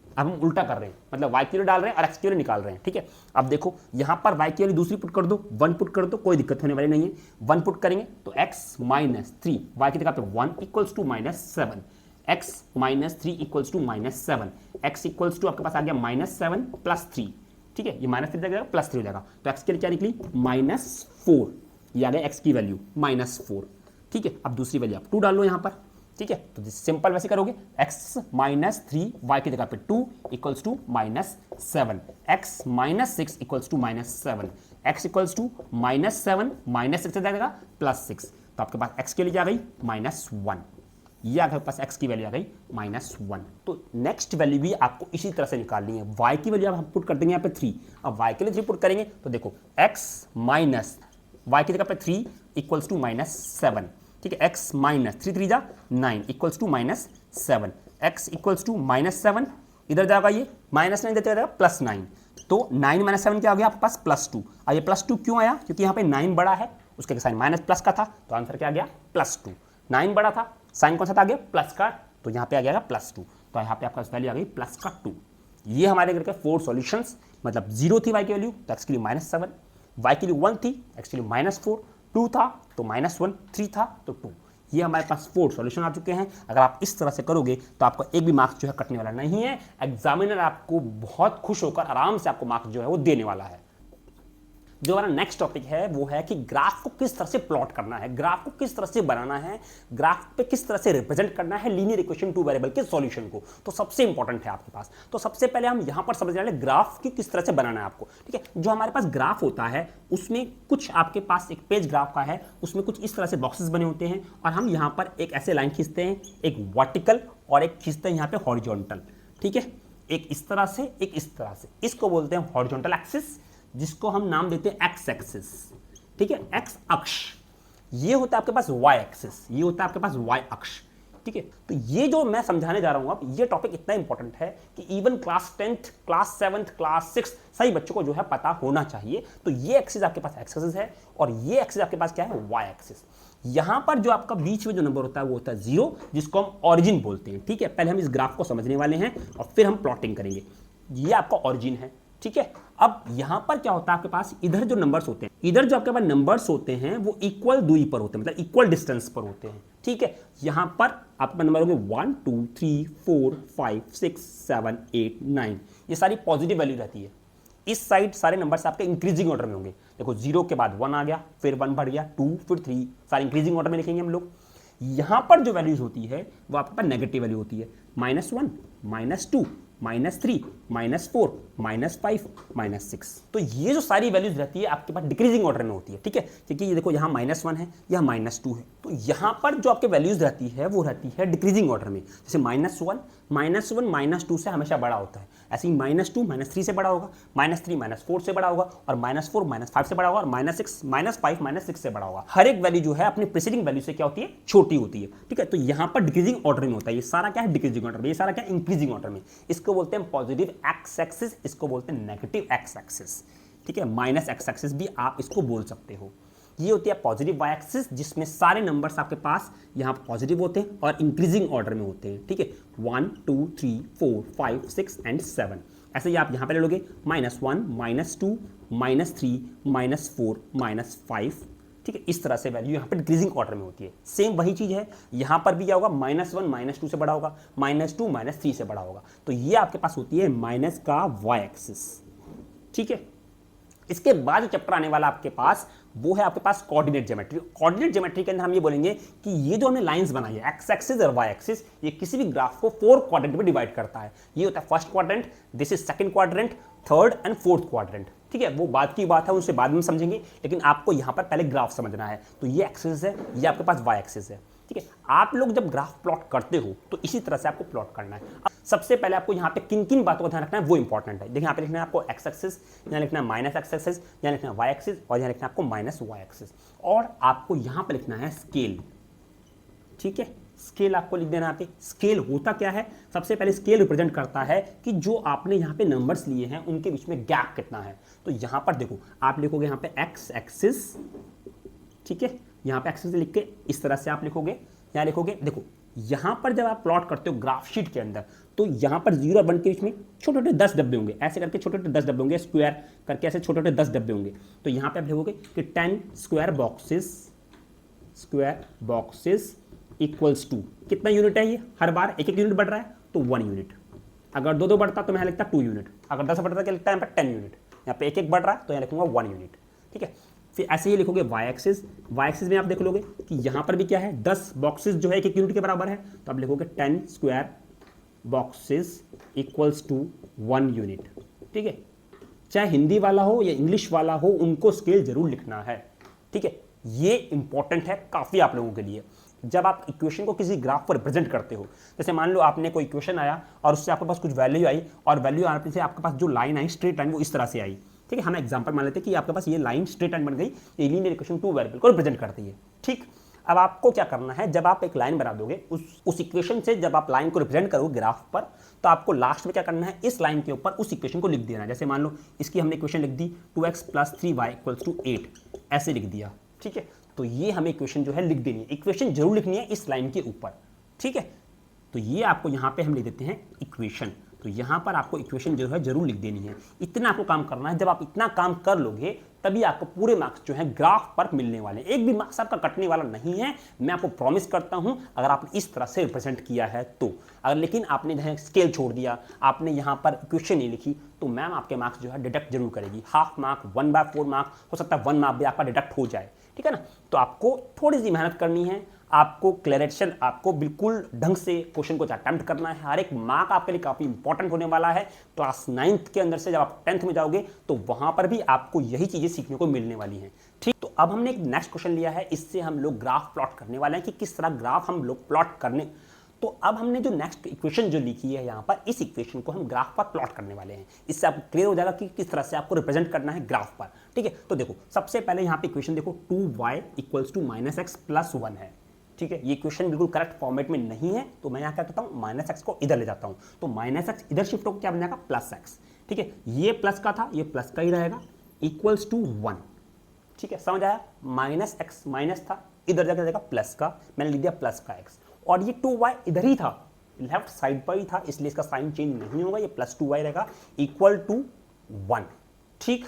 अब हम उल्टा कर रहे हैं, मतलब y की वैल्यू डाल रहे हैं और x की वैल्यू निकाल रहे हैं। ठीक है, अब देखो यहां पर y की वैल्यू दूसरी पुट कर दो, 1 पुट कर दो, कोई दिक्कत होने वाली नहीं है, 1 पुट करेंगे तो x-3, y की जगह पे 1 equals to -7, x-3 equals to -7, x equals to आपके पास आ गया -7 प्लस 3। ठीक है, ये -3 जाएगा प्लस 3 हो जाएगा, तो x के लिए क्या निकली -4, ये आ गया x की वैल्यू -4। ठीक है, अब दूसरी वैल्यू आप 2 डाल लो यहाँ पर। ठीक है, तो सिंपल वैसे करोगे, x-3 y की जगह पे 2 equals to -7, x-6 equals to -7, x equals to -7 -6 से जाएगा +6, तो आपके पास x के लिए आ गई -1, ये आपके पास x की वैल्यू आ गई -1। तो नेक्स्ट वैल्यू भी आपको इसी तरह से निकालनी है, y की वैल्यू हम पुट कर देंगे यहाँ पे 3, अब y के लिए 3 पुट करेंगे, तो देखो y की जगह पे 3 इक्वल्स टू -7, ठीक है, x -3 3 जा 9 equals to -7, x equals to -7, इधर जाएगा ये -9 देते जाएगा +9, तो 9 -7 क्या हो गया आपके पास +2। अब ये +2 क्यों आया, क्योंकि यहाँ पे 9 बड़ा है, उसके साइन माइनस प्लस का था, तो आंसर क्या आ गया +2। 9 बड़ा था, साइन कौन सा था, आ गया प्लस का, तो यहाँ पे आ गया +2, तो यहाँ पे आपका वैल्यू आ गई +2। ये हमारे घर के 4 सॉल्यूशंस, मतलब 0 थी y की वैल्यू, तो x के लिए -7, y की वैल्यू 1 थी, x के लिए -4, 2 था तो -1, 3 था तो 2। ये हमारे पास 4 सॉल्यूशन आ चुके हैं। अगर आप इस तरह से करोगे तो आपका एक भी मार्क्स जो है कटने वाला नहीं है, एग्जामिनर आपको बहुत खुश होकर आराम से आपको मार्क्स जो है वो देने वाला है। जो हमारा नेक्स्ट टॉपिक है वो है कि ग्राफ को किस तरह से प्लॉट करना है, ग्राफ को किस तरह से बनाना है, ग्राफ पे किस तरह से रिप्रेजेंट करना है लीनियर इक्वेशन 2 वेरिएबल के सॉल्यूशन को, तो सबसे इंपॉर्टेंट है आपके पास। तो सबसे पहले हम यहां पर समझ लें ग्राफ की किस तरह से बनाना है आपको। ठीक है, जो हमारे पास ग्राफ होता है उसमें कुछ आपके पास एक पेज ग्राफ का है, उसमें कुछ इस तरह से बॉक्सेस बने होते हैं और हम यहां पर एक ऐसे लाइन खींचते हैं, एक वर्टिकल और एक खींचते हैं यहां पे हॉरिजॉन्टल। ठीक है, एक इस तरह से, एक इस तरह से, इसको बोलते हैं हॉरिजॉन्टल एक्सिस, जिसको हम नाम देते हैं एक्स एक्सिस, ठीक है, एक्स अक्ष। ये होता है आपके पास वाई एक्सिस, ये होता है आपके पास वाई अक्ष, ठीक है। तो ये जो मैं समझाने जा रहा हूं, अब ये टॉपिक इतना इंपॉर्टेंट है कि even class 10th, class 7th, class 6 सही बच्चों को जो है पता होना चाहिए। तो ये एक्सिस आपके पास एक्स एक्सिस है और ये एक्सिस आपके पास क्या है, वाई एक्सिस। यहां पर जो आपका बीच में जो नंबर होता है वो होता है 0, जिसको हम ऑरिजिन बोलते हैं, ठीक है। पहले हम इस ग्राफ को समझने वाले हैं और फिर हम प्लॉटिंग करेंगे। ये आपका ऑरिजिन है, ठीक है। अब यहां पर क्या होता है आपके पास, इधर जो नंबर्स होते हैं, इधर जो आपके पास नंबर्स होते हैं वो इक्वल दूरी पर होते हैं, मतलब इक्वल डिस्टेंस पर होते हैं, ठीक है। यहां पर आपका नंबर होंगे 1 2 3 4 5 6 7 8 9, ये सारी पॉजिटिव वैल्यू रहती है। इस साइड सारे नंबर्स आपके इंक्रीजिंग ऑर्डर में होंगे। देखो 0 के बाद 1 आ गया, फिर 1 बढ़ गया, 2, फिर 3, सारे इंक्रीजिंग ऑर्डर में लिखेंगे हम लोग। यहां पर जो वैल्यूज होती है वो आपके पास नेगेटिव वैल्यू होती है, -1, -2, -3, -4, -5, -6। तो ये जो सारी वैल्यूज रहती है आपके पास डिक्रीजिंग ऑर्डर में होती है, ठीक है। क्योंकि ये देखो यहाँ -1 है, यहाँ -2 है, तो यहाँ पर जो आपके वैल्यूज रहती है वो रहती है डिक्रीजिंग ऑर्डर में। जैसे -1, -2 से हमेशा बड़ा होता है, ऐसे ही -2 -3 से बड़ा होगा, -3 -4 से बड़ा होगा, और -4 -5 से बड़ा होगा, और -6 -5 -6 से बड़ा होगा। हर एक वैल्यू जो है अपनी प्रीसीडिंग वैल्यू से क्या होती है, छोटी होती है, ठीक है। तो यहाँ पर डिक्रीजिंग ऑर्डर में होता है, ये सारा क्या है, डिक्रीजिंग ऑर्डर में, ये सारा क्या है, इंक्रीजिंग ऑर्डर में। इसको बोलते हैं पॉजिटिव एक्स एक्सिस, इसको बोलते हैं नेगेटिव एक्स एक्सिस, ठीक है। माइनस एक्स एक्सिस भी आप इसको बोल सकते हो। ये होती है पॉजिटिव वाई एक्सिस, जिसमें सारे नंबर्स आपके पास यहाँ पॉजिटिव होते हैं और इंक्रीजिंग ऑर्डर में होते हैं, ठीक है। 1 2 3 4 5 6 एंड 7। ऐसे ही आप यहाँ पे ले लोगे -1 -2 -3 -4 -5, ठीक है। इस तरह से वैल्यू यहाँ पे डिक्रीजिंग ऑर्डर में होती है। सेम वही चीज है यहाँ पर भी क्या होगा, -1 -2 से बड़ा होगा, -2 -3 से बड़ा होगा। तो ये आपके पास होती है माइनस का वाई एक्सिस, ठीक है। इसके बाद जो चैप्टर आने वाला आपके पास वो है आपके पास कोऑर्डिनेट ज्योमेट्री। कोऑर्डिनेट ज्योमेट्री के अंदर हम ये बोलेंगे कि ये जो हमने लाइंस बनाई है, एक्स एक्सिस और वाई एक्सिस, ये किसी भी ग्राफ को 4 क्वाड्रेंट में डिवाइड करता है। ये होता है first quadrant, this is second quadrant, third and fourth quadrant, ठीक है। वो बात की बात है, उनसे बाद में समझेंगे, लेकिन आपको यहां पर पहले ग्राफ समझना है। तो ये एक्सिस है, ये आपके पास वाई एक्सिस है, ठीक है। आप लोग जब ग्राफ प्लॉट करते हो तो इसी तरह से आपको प्लॉट करना है। अब सबसे पहले आपको यहाँ पे किन किन बातों का ध्यान रखना है वो इंपॉर्टेंट है। देखिए यहाँ पे लिखना है आपको एक्स एक्सिस, यहाँ लिखना है माइनस एक्स एक्सिस, यहाँ लिखना है वाई एक्सिस, और यहाँ लिखना है आपको माइनस वाई एक्सिस, और आपको यहाँ पे लिखना है स्केल, ठीक है। स्केल आपको लिख देना है। स्केल होता क्या है, सबसे पहले स्केल रिप्रेजेंट करता है कि जो आपने यहाँ पे नंबर्स लिए हैं उनके बीच में गैप कितना है। तो यहाँ पर देखो आप लिखोगे यहाँ पे एक्स एक्सिस, ठीक है। यहाँ पे एक्सिस लिख के इस तरह से आप लिखोगे, यहाँ लिखोगे। देखो यहाँ पर जब आप प्लॉट करते हो ग्राफ शीट के अंदर, तो यहाँ पर 0 और 1 के बीच में छोटे छोटे 10 डब्बे होंगे, ऐसे करके छोटे छोटे 10 डब्बे होंगे, स्क्वायर करके ऐसे छोटे छोटे 10 डब्बे होंगे। तो यहाँ पे आप लिखोगे कि 10 स्क्वायर बॉक्सेस इक्वल्स टू, कितना यूनिट है ये, हर बार एक यूनिट बढ़ रहा है तो 1 यूनिट। अगर 2 बढ़ता तो मैं लिखता 2 यूनिट, अगर 10 बढ़ता क्या लिखता है यहाँ पर 10 यूनिट, यहाँ पे 1 बढ़ रहा है तो यहाँ लिखूंगा 1 यूनिट, ठीक है। फिर ऐसे ही लिखोगे वाई एक्सिस। वाई एक्सिस में आप देख लोगे कि यहाँ पर भी क्या है, 10 बॉक्सेस जो है एक यूनिट के बराबर है, तो आप लिखोगे 10 square boxes equals to 1 unit, ठीक है। चाहे हिंदी वाला हो या इंग्लिश वाला हो, उनको स्केल जरूर लिखना है, ठीक है। ये इंपॉर्टेंट है काफी आप लोगों के लिए। जब आप इक्वेशन को किसी ग्राफ पर रिप्रेजेंट करते हो, जैसे मान लो आपने कोई इक्वेशन आया और उससे आपके पास कुछ वैल्यू आई, और वैल्यू आने से आपके पास जो लाइन आई, स्ट्रेट लाइन, वो इस तरह से आई, ठीक है। हम एग्जांपल मान लेते हैं कि आपके पास ये लाइन स्ट्रेट लाइन बन गई, ये लीनियर इक्वेशन 2 वेरिएबल को रिप्रेजेंट करती है, ठीक। अब आपको क्या करना है, जब आप एक लाइन बना दोगे उस इक्वेशन से, जब आप लाइन को रिप्रेजेंट करोगे ग्राफ पर, तो आपको लास्ट में क्या करना है, इस लाइन के ऊपर उस इक्वेशन को लिख देना है। जैसे मान लो इसकी हमने इक्वेशन लिख दी 2x + 3y = 8, ऐसे लिख दिया, ठीक है। तो ये हमें इक्वेशन जो है लिख देनी है, इक्वेशन जरूर लिखनी है इस लाइन के ऊपर, ठीक है। तो ये आपको यहाँ पे हम लिख देते हैं इक्वेशन, तो यहाँ पर आपको इक्वेशन जो है जरूर लिख देनी है। इतना आपको काम करना है। जब आप इतना काम कर लोगे तभी आपको पूरे मार्क्स जो है ग्राफ पर मिलने वाले, एक भी मार्क्स आपका कटने वाला नहीं है, मैं आपको प्रॉमिस करता हूं, अगर आपने इस तरह से रिप्रेजेंट किया है तो। अगर लेकिन आपने जो है स्केल छोड़ दिया, आपने यहाँ पर इक्वेशन नहीं लिखी, तो मैम आपके मार्क्स जो है डिडक्ट जरूर करेगी। हाफ मार्क, 1/4 मार्क, हो सकता है 1 मार्क भी आपका डिडक्ट हो जाए, ठीक है ना। तो आपको थोड़ी सी मेहनत करनी है, आपको क्लैरिफिकेशन, आपको बिल्कुल ढंग से क्वेश्चन को अटेम्प्ट करना है। हर एक मार्क आपके लिए काफी इंपॉर्टेंट होने वाला है। क्लास 9th के अंदर से जब आप 10th में जाओगे तो वहां पर भी आपको यही चीजें सीखने को मिलने वाली हैं, ठीक। तो अब हमने एक नेक्स्ट क्वेश्चन लिया है, इससे हम लोग ग्राफ प्लॉट करने वाले हैं कि किस तरह ग्राफ हम लोग प्लॉट करने। तो अब हमने जो नेक्स्ट इक्वेशन जो लिखी है यहाँ पर, इस इक्वेशन को हम ग्राफ पर प्लॉट करने वाले हैं। इससे आपको क्लियर हो जाएगा कि किस तरह से आपको रिप्रेजेंट करना है ग्राफ पर। ठीक है, तो देखो सबसे पहले यहाँ पे इक्वेशन देखो 2y इक्वल्स टू -x + 1 है। ठीक है, ये इक्वेशन बिल्कुल करेक्ट फॉर्मेट में नहीं है, तो मैं यहाँ क्या करता हूँ, -x को इधर ले जाता हूँ, तो -x इधर शिफ्ट होकर क्या बन जाएगा, +x। ठीक है, ये प्लस का था, ये प्लस का ही रहेगा, इक्वल्स टू 1। ठीक है, समझ आया, -x माइनस था, इधर जाकर जाएगा प्लस का, मैंने लिख दिया प्लस का x, और ये 2y इधर ही था, लेफ्ट साइड पर ही था, इसलिए इसका साइन चेंज नहीं होगा, ये +2y रहेगा, इक्वल टू 1। ठीक,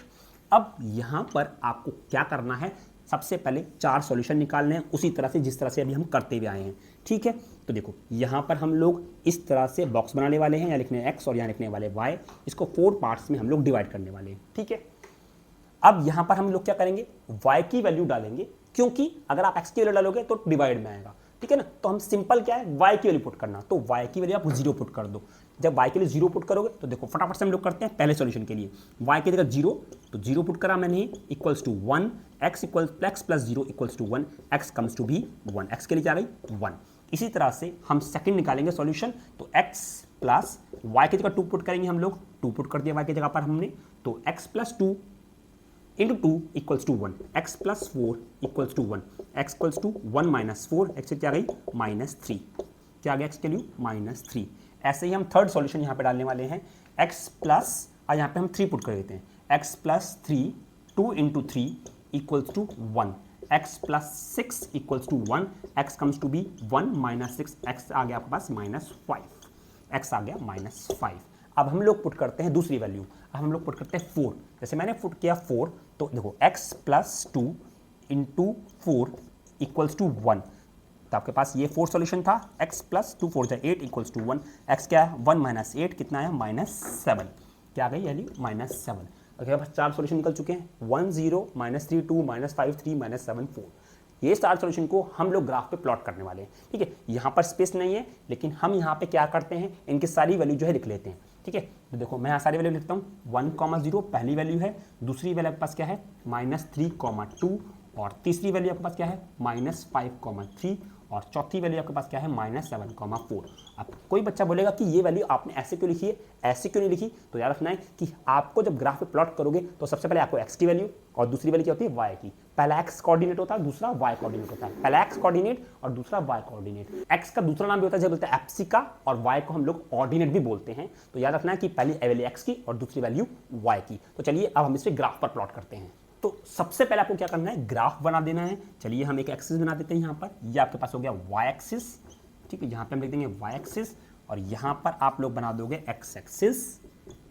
अब यहां पर आपको क्या करना है, सबसे पहले 4 सॉल्यूशन निकालने हैं, उसी तरह से जिस तरह से अभी हम करते हुए आए हैं। ठीक है, तो देखो यहां पर हम लोग इस तरह से बॉक्स बनाने वाले हैं, यहाँ लिखने x और यहाँ लिखने वाले y, इसको 4 पार्ट्स में हम लोग डिवाइड करने वाले हैं। ठीक है, अब यहां पर हम लोग क्या करेंगे, y की वैल्यू डालेंगे, क्योंकि अगर आप x की वैल्यू डालोगे तो डिवाइड में आएगा। ठीक है ना, तो हम सिंपल क्या है, y की वैल्यू पुट करना, तो y की वैल्यू आप 0 पुट कर दो। जब y के लिए 0 पुट करोगे तो देखो फटाफट से हम लोग करते हैं पहले सॉल्यूशन के लिए, y की जगह 0, तो 0 पुट करा मैंने, equals to 1, x plus 0 equals to 1, x comes to भी 1, x के लिए क्या आ गई 1। इसी तरह से हम सेकंड निकालेंगे सॉल्यूशन, तो x प्लस y की जगह 2 पुट करेंगे हम लोग, 2 पुट कर दिया y की जगह पर हमने, तो x plus 2 into 2 equals to 1, x plus 4 equals to 1, x equals to 1 minus 4, x से क्या गई -3, क्या आ गया x के लिए -3। ऐसे ही हम थर्ड सॉल्यूशन यहाँ पे डालने वाले हैं, x प्लस, यहाँ पे हम 3 पुट कर देते हैं, x plus 3 2 into 3 equals to 1, x plus 6 equals to 1, x comes to be 1 minus 6, x आ गया आपके पास -5, x आ गया -5। अब हम लोग पुट करते हैं दूसरी वैल्यू, अब हम लोग पुट करते हैं 4, जैसे मैंने पुट किया 4, तो देखो x plus 2 into 4 equals to 1, तो आपके पास ये 4 सॉल्यूशन था, x plus 2 4 8 equals to 1, x क्या है 1 माइनस 8 कितना है -7, क्या आ गई वैल्यू -7। अगर पास 4 सॉल्यूशन निकल चुके हैं, 1 0 -3 2 -5 3 -7 4, ये 4 सॉल्यूशन को हम लोग ग्राफ पे प्लॉट करने वाले हैं। ठीक है, यहाँ पर स्पेस नहीं है, लेकिन हम यहाँ पे क्या करते हैं, इनकी सारी वैल्यू जो है लिख लेते हैं। ठीक है, तो देखो मैं यहाँ सारी वैल्यू लिखता हूँ, 1, 0 पहली वैल्यू है, दूसरी वैल्यू आपके पास क्या है -3, 2, और तीसरी वैल्यू आपके पास क्या है -5, 3, और चौथी वैल्यू आपके पास क्या है -7, 4। अब कोई बच्चा बोलेगा कि ये वैल्यू आपने ऐसे क्यों लिखी है, ऐसे क्यों नहीं लिखी, तो याद रखना है कि आपको जब ग्राफ पे प्लॉट करोगे तो सबसे पहले आपको x की वैल्यू और दूसरी वैल्यू क्या होती है y की, पहला x कोऑर्डिनेट होता है, दूसरा y कोऑर्डिनेट होता है, पहला x कोऑर्डिनेट और दूसरा y कोऑर्डिनेट। x का दूसरा नाम भी होता है, जब बोलते हैं एप्सिका, और y को हम लोग ऑर्डिनेट भी बोलते हैं। तो याद रखना है कि पहली वैल्यू x की और दूसरी वैल्यू y की। तो चलिए अब हम इस पे ग्राफ पर प्लॉट करते हैं। तो सबसे पहले आपको क्या करना है, ग्राफ बना देना है। चलिए हम एक एक्सिस बना देते हैं यहाँ पर, ये आपके पास हो गया y एक्सिस। ठीक है, यहाँ पे हम लिख देंगे y एक्सिस, और यहाँ पर आप लोग बना दोगे x एक्सिस,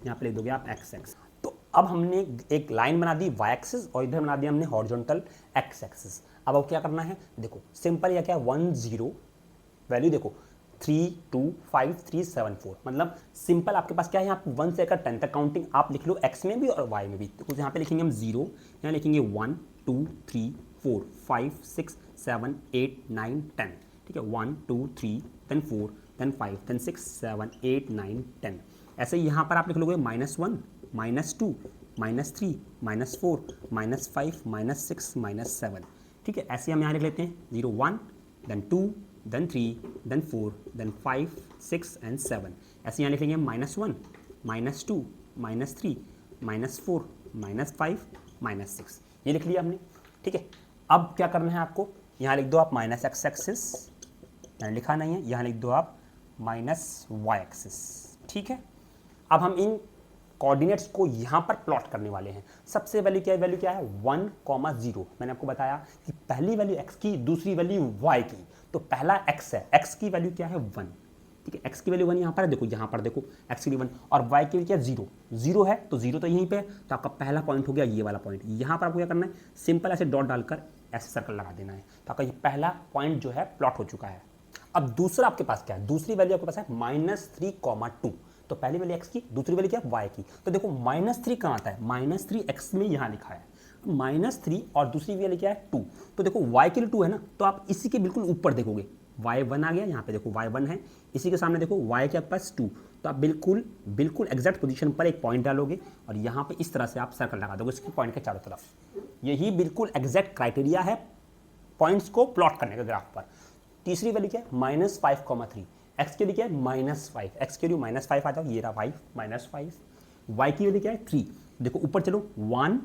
यहाँ पे लिख दोगे आप x एक्सिस। तो अब हमने एक लाइन बना दी y एक्सिस, और इधर बना दिया हमने हॉरिजॉन्टल x एक्सिस। अब क्या करना है, देखो सिंपल, या क्या 1 0 वैल्यू देखो 3 2 5 3 7 4, मतलब सिंपल आपके पास क्या है, यहाँ 1 से लेकर 10 तक काउंटिंग आप लिख लो x में भी और y में भी। तो यहाँ पे लिखेंगे हम 0, यहाँ लिखेंगे 1 2 3 4 5 6 7 8 9 10। ठीक है, 1 2 3 then 4 then 5 then 6 7 8 9 10। ऐसे ही यहाँ पर आप लिख लोगे -1 -2 -3 -4 -5 -6 -7। ठीक है, ऐसे हम यहाँ लिख लेते हैं 0 1 then 2 then 3 then 4 then 5 6 and 7। ऐसे यहाँ लिखेंगे -1 -2 -3 -4 -5 -6, ये लिख लिया हमने। ठीक है, अब क्या करना है आपको, यहाँ लिख दो आप -x एक्सिस, यहाँ लिखा नहीं है, यहाँ लिख दो आप -y एक्सिस। ठीक है, अब हम इन कोऑर्डिनेट्स को यहाँ पर प्लॉट करने वाले हैं। सबसे वैल्यू क्या है, 1, 0। मैंने आपको बताया कि पहली वैल्यू x की, दूसरी वैल्यू y की, तो पहला x है, x की वैल्यू क्या है 1। ठीक है, x की वैल्यू 1 यहाँ पर है, देखो यहाँ पर देखो x की वैल्यू 1, और y की वैल्यू क्या 0 0 है, तो 0 तो यहीं पे है, तो आपका पहला पॉइंट हो गया ये वाला पॉइंट। यहाँ पर आपको क्या करना है, सिंपल ऐसे डॉट डालकर ऐसे सर्कल लगा देना है, तो आपका ये पहला पॉइंट जो है प्लॉट हो चुका है। अब दूसरा आपके पास क्या है, दूसरी वैल्यू आपके पास है -3, 2, तो पहली वैल्यू x की, दूसरी वैल्यू क्या y की। तो देखो -3 कहाँ आता है, -3 x में यहाँ लिखा है, -3 और दूसरी वैल्यू क्या है 2। तो देखो y के लिए 2 है ना, तो आप इसी के बिल्कुल ऊपर देखोगे y1 आ गया, यहाँ पे देखो y1 है, इसी के सामने देखो y के पास 2, तो आप बिल्कुल एग्जैक्ट पोजीशन पर एक पॉइंट डालोगे, और यहाँ पे इस तरह से आप सर्कल लगा दोगे इसके पॉइंट के चारों तरफ। यही बिल्कुल एग्जैक्ट क्राइटेरिया है पॉइंट्स को प्लॉट करने का ग्राफ पर। तीसरी वैल्यू क्या है, -5, 3, एक्स की वैल्यू क्या है -5, एक्स की वैल्यू -5 आ जाओ, ये रहा y -5, y की वैल्यू क्या है 3, देखो ऊपर चलो 1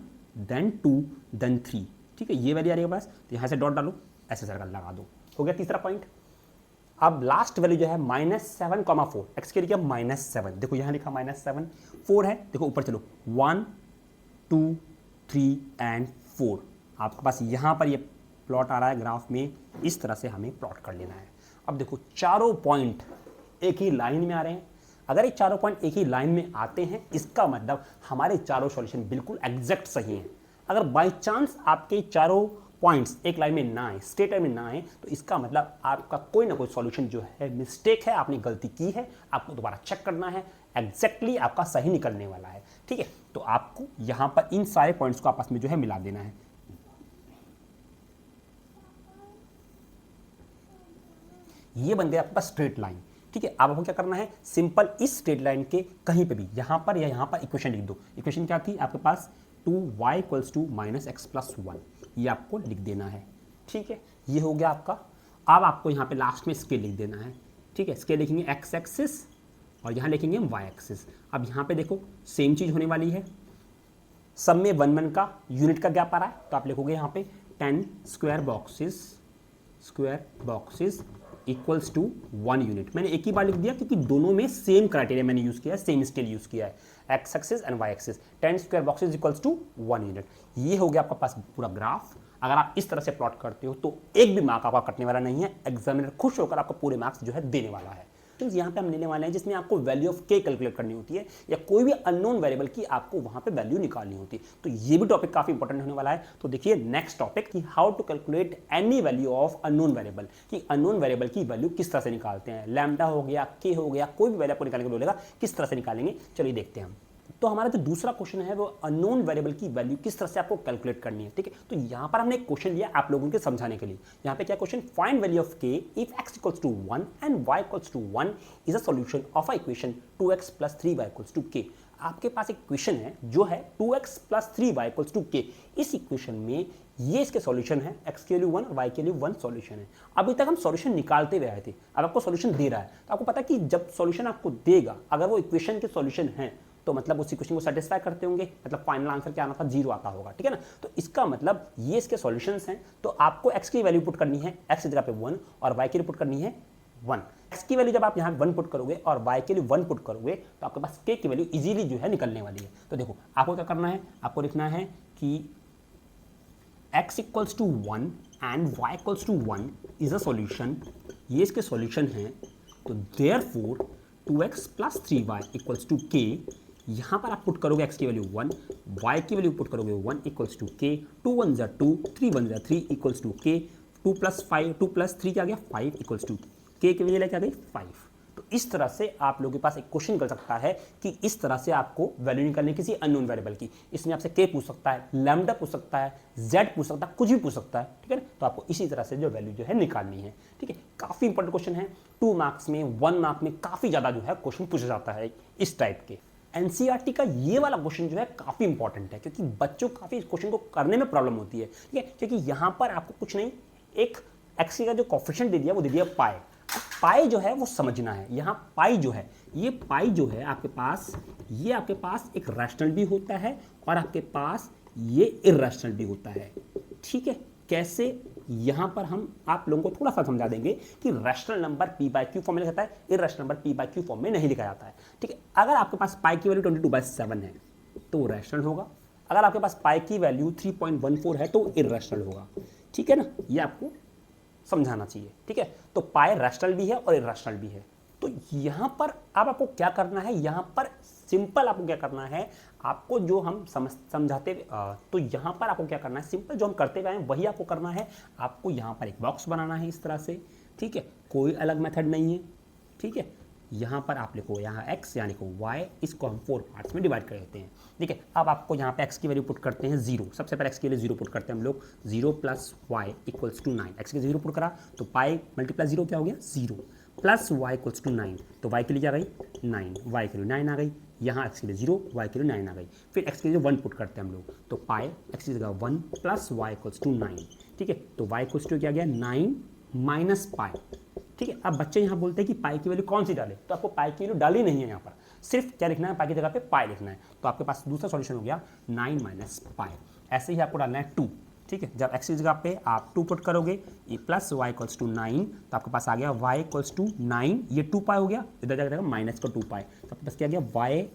देन 2 देन 3, ठीक है, ये वैल्यू आ रही है बस, तो यहाँ से डॉट डालो, ऐसे सर्कल लगा दो, हो गया तीसरा पॉइंट। अब लास्ट वैल्यू जो है -7,4, एक्स की वैल्यू क्या -7, देखो यहाँ लिखा -7, 4 है, देखो ऊपर चलो 1 2 3 एंड 4, आपके पास यहाँ पर ये प्लॉट आ रहा है ग्राफ में, इस तरह से हमें प्लॉट कर लेना है। अब देखो चारों पॉइंट एक ही लाइन में आ रहे हैं, अगर ये चारों पॉइंट एक ही लाइन में आते हैं इसका मतलब हमारे चारों सॉल्यूशन बिल्कुल एग्जैक्ट सही हैं। अगर बाय चांस आपके चारों पॉइंट्स एक लाइन में ना आए, स्ट्रेट लाइन में ना आए, तो इसका मतलब आपका कोई ना कोई सॉल्यूशन जो है मिस्टेक है, आपने गलती की है, आपको दोबारा चेक करना है, एग्जैक्टली आपका सही निकलने वाला है, ठीक है। तो आपको यहां पर इन सारे पॉइंट्स को आपस में जो है मिला देना है। ये बन गया आपके पास स्ट्रेट लाइन, ठीक है। अब आपको क्या करना है, सिंपल इस स्ट्रेट लाइन के कहीं पे भी यहां पर या यहां पर इक्वेशन लिख दो। इक्वेशन क्या थी आपके पास, 2y = -x+1, ये आपको लिख देना है, ठीक है। ये हो गया आपका। अब आपको यहाँ पे लास्ट में स्केल लिख देना है, ठीक है। स्केल लिखेंगे x एक्सिस और यहाँ लिखेंगे y एक्सिस। अब यहाँ पे देखो सेम चीज़ होने वाली है, सब में 1 का यूनिट का गैप आ रहा है, तो आप लिखोगे यहाँ पे 10 square boxes equals to 1 unit. मैंने एक ही बार लिख दिया क्योंकि दोनों में सेम क्राइटेरिया मैंने यूज़ किया है, सेम स्केल यूज़ किया है, x axis and y axis, 10 square boxes equals to 1 unit. ये हो गया आपका पास पूरा ग्राफ। अगर आप इस तरह से प्लॉट करते हो तो एक भी मार्क आपका कटने वाला नहीं है, एग्जामिनर खुश होकर आपको पूरे मार्क्स जो है देने वाला है। तो यहाँ पे हम लेने वाले हैं जिसमें आपको वैल्यू ऑफ k कैलकुलेट करनी होती है या कोई भी अननोन वेरिएबल की आपको वहाँ पे वैल्यू निकालनी होती है। तो ये भी टॉपिक काफी इंपॉर्टेंट होने वाला है। तो देखिए नेक्स्ट टॉपिक कि how to calculate any value of unknown variable, कि अननोन वेरिएबल की वैल्यू किस तरह से निकालते हैं, लैम्डा हो गया, k हो गया, कोई भी वैल्यू आपको निकालने को बोलेगा किस तरह से निकालेंगे, चलिए देखते हैं हम। तो हमारा जो दूसरा क्वेश्चन है वो अननोन वेरिएबल की वैल्यू किस तरह से आपको कैलकुलेट करनी है, ठीक है। तो यहाँ पर हमने एक क्वेश्चन लिया आप लोगों के समझाने के लिए। यहाँ पे क्या question, find value of k if x equals to 1 and y equals to 1 is a solution of a equation 2x + 3y equals to k। आपके पास एक क्वेश्चन है जो है 2x + 3y equals to k। इस इक्वेशन में ये इसके solution है, x के लिए 1 और y के लिए 1 सॉल्यूशन है। अभी तक हम सॉल्यूशन निकालते हुए आए थे, अब आपको सॉल्यूशन दे रहा है, तो आपको पता है कि जब सॉल्यूशन आपको देगा अगर वो इक्वेशन के सॉल्यूशन है तो मतलब उस इक्वेशन को सेटिस्फाई करते होंगे, मतलब फाइनल आंसर क्या आना था, 0 आता होगा, ठीक है ना। तो इसका मतलब ये इसके सॉल्यूशंस हैं। तो आपको x की वैल्यू पुट करनी है, x की जगह पे 1 और y की वैल्यू पुट करनी है 1। x की वैल्यू जब आप यहाँ 1 पुट करोगे और y के लिए 1 पुट करोगे तो आपके पास k की वैल्यू इजीली जो है निकलने वाली है। तो देखो आपको क्या करना है, आपको लिखना है कि x equals to 1 and y equals to 1 is a solution, ये इसके सॉल्यूशन है। तो therefore 2x + 3y equals to k, यहाँ पर आप पुट करोगे x की वैल्यू 1, y की वैल्यू पुट करोगे 1 इक्वल्स टू k, 2 1 ज़ा 2, 3 1 ज़ा 3 इक्वल्स टू k, 2 + 3 क्या आ गया 5 इक्वल्स टू k की वैल्यू क्या आ गई 5। तो इस तरह से आप लोगों के पास एक क्वेश्चन निकल सकता है कि इस तरह से आपको वैल्यू निकालनी किसी अननोन वेरिएबल की। इसमें आपसे k पूछ सकता है, लैम्डा पूछ सकता है, z पूछ सकता है, कुछ भी पूछ सकता है, ठीक है ना। तो आपको इसी तरह से जो वैल्यू जो है निकालनी है, ठीक है। काफी इंपॉर्टेंट क्वेश्चन है, 2 मार्क्स में 1 मार्क में काफी ज्यादा जो है क्वेश्चन पूछा जाता है इस टाइप के। एनसीईआरटी का ये वाला क्वेश्चन जो है काफी इंपॉर्टेंट है क्योंकि बच्चों को काफी इस क्वेश्चन को करने में प्रॉब्लम होती है, ठीक है। क्योंकि यहां पर आपको कुछ नहीं, एक एक्स का जो कोफिशिएंट दे दिया वो दे दिया पाई। पाई जो है वो समझना है, यहाँ पाई जो है, ये पाई जो है आपके पास, ये आपके पास एक रैशनल भी होता है और आपके पास ये इर्रेशनल भी होता है, ठीक है। कैसे, यहाँ पर हम आप लोगों को थोड़ा सा समझा देंगे कि रैशनल नंबर p/q फॉर्म में लिखा जाता है, इर्रेशनल नंबर p/q फॉर्म में नहीं लिखा जाता है, ठीक है। अगर आपके पास पाई की वैल्यू 22/7 है तो वो रैशनल होगा, अगर आपके पास पाई की वैल्यू 3.14 है तो इर्रेशनल होगा, ठीक है ना। ये आपको समझाना चाहिए, ठीक है। तो पाई रैशनल भी है और इर्रेशनल भी है। तो यहां पर अब आपको क्या करना है, यहां पर सिंपल आपको क्या करना है, आपको जो हम समझाते, तो यहां पर आपको क्या करना है, सिंपल जो हम करते गए हैं वही आपको करना है। आपको यहां पर एक बॉक्स बनाना है इस तरह से, ठीक है, कोई अलग मेथड नहीं है, ठीक है। यहाँ पर आप लिखो यहाँ x यानी को y, इसको हम 4 पार्ट्स में डिवाइड कर देते हैं, ठीक है। अब आपको यहाँ पे x की वैल्यू पुट करते हैं 0, सबसे पहले x के लिए 0 पुट करते हैं हम लोग, 0 + y इक्वल्स टू 9, x के 0 पुट करा तो पाई मल्टीप्लाई 0 क्या हो गया 0, प्लस y इक्वल्स टू 9, तो y के लिए क्या गई 9, y के लिए 9 आ गई, यहाँ x के लिए 0, y के लिए 9 आ गई। फिर x के लिए 1 पुट करते हैं हम लोग, तो पाई x की जगह 1 प्लस y इक्वल्स टू 9, ठीक है। तो y इक्वल्स टू क्या गया 9 - पाई, ठीक है। अब बच्चे यहाँ बोलते हैं कि पाई की वैल्यू कौन सी डाले, तो आपको पाई की वैल्यू डाली नहीं है, यहाँ पर सिर्फ क्या लिखना है, पाई की जगह पे पाई लिखना है। तो आपके पास दूसरा सॉल्यूशन हो गया 9 माइनस पाई। ऐसे ही आपको डालना है 2, ठीक है। जब x की जगह पे आप 2 पुट करोगे ये प्लस y इक्वल्स टू 9, तो आपके पास आ गया y इक्वल्स टू 9, ये 2 पाई हो गया, इधर जाकर माइनस का 2 पाई, तो आपके पास क्या गया y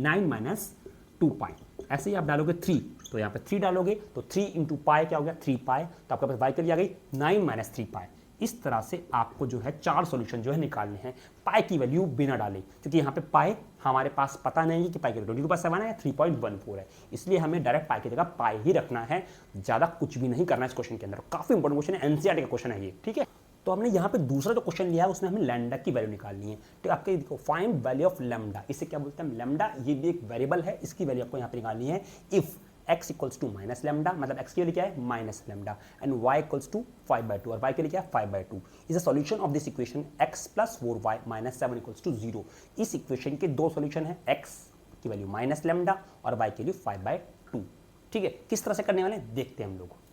9 माइनस 2 पाई। ऐसे ही आप डालोगे 3, तो यहाँ पे 3 डालोगे तो 3 इंटू पाई क्या हो गया 3 पाई, तो आपके पास y की वैल्यू आ गई 9 माइनस 3 पाई। इस तरह से आपको जो है 4 सॉल्यूशन जो है निकालने हैं पाई की वैल्यू बिना डाले, क्योंकि यहाँ पे पाई हमारे पास पता नहीं है कि पाई की वैल्यू 20/7 है या 3.14 है, इसलिए हमें डायरेक्ट पाई की जगह पाई ही रखना है, ज़्यादा कुछ भी नहीं करना है इस क्वेश्चन के अंदर। काफ़ी इंपॉर्टेंट क्वेश्चन है, एनसीईआरटी का क्वेश्चन है ये, ठीक है। तो हमने यहाँ पे दूसरा जो क्वेश्चन लिया है उसमें हमें लैम्डा की वैल्यू निकालनी है, ठीक है। आपके देखो फाइंड वैल्यू ऑफ लैम्डा, इसे क्या बोलते हैं लैम्डा, ये भी एक वेरिएबल है, इसकी वैल्यू आपको यहाँ पे निकालनी है। If x equals to minus lambda, मतलब x के लिए क्या है minus lambda, and y equals to 5/2, और y के लिए क्या है 5/2 is a solution of this equation x plus 4y minus 7 equals to 0। इस इक्वेशन के दो सॉल्यूशन है, x की वैल्यू माइनस लैम्डा और y के लिए 5/2, ठीक है। किस तरह से करने वाले हैं देखते हैं हम लोग।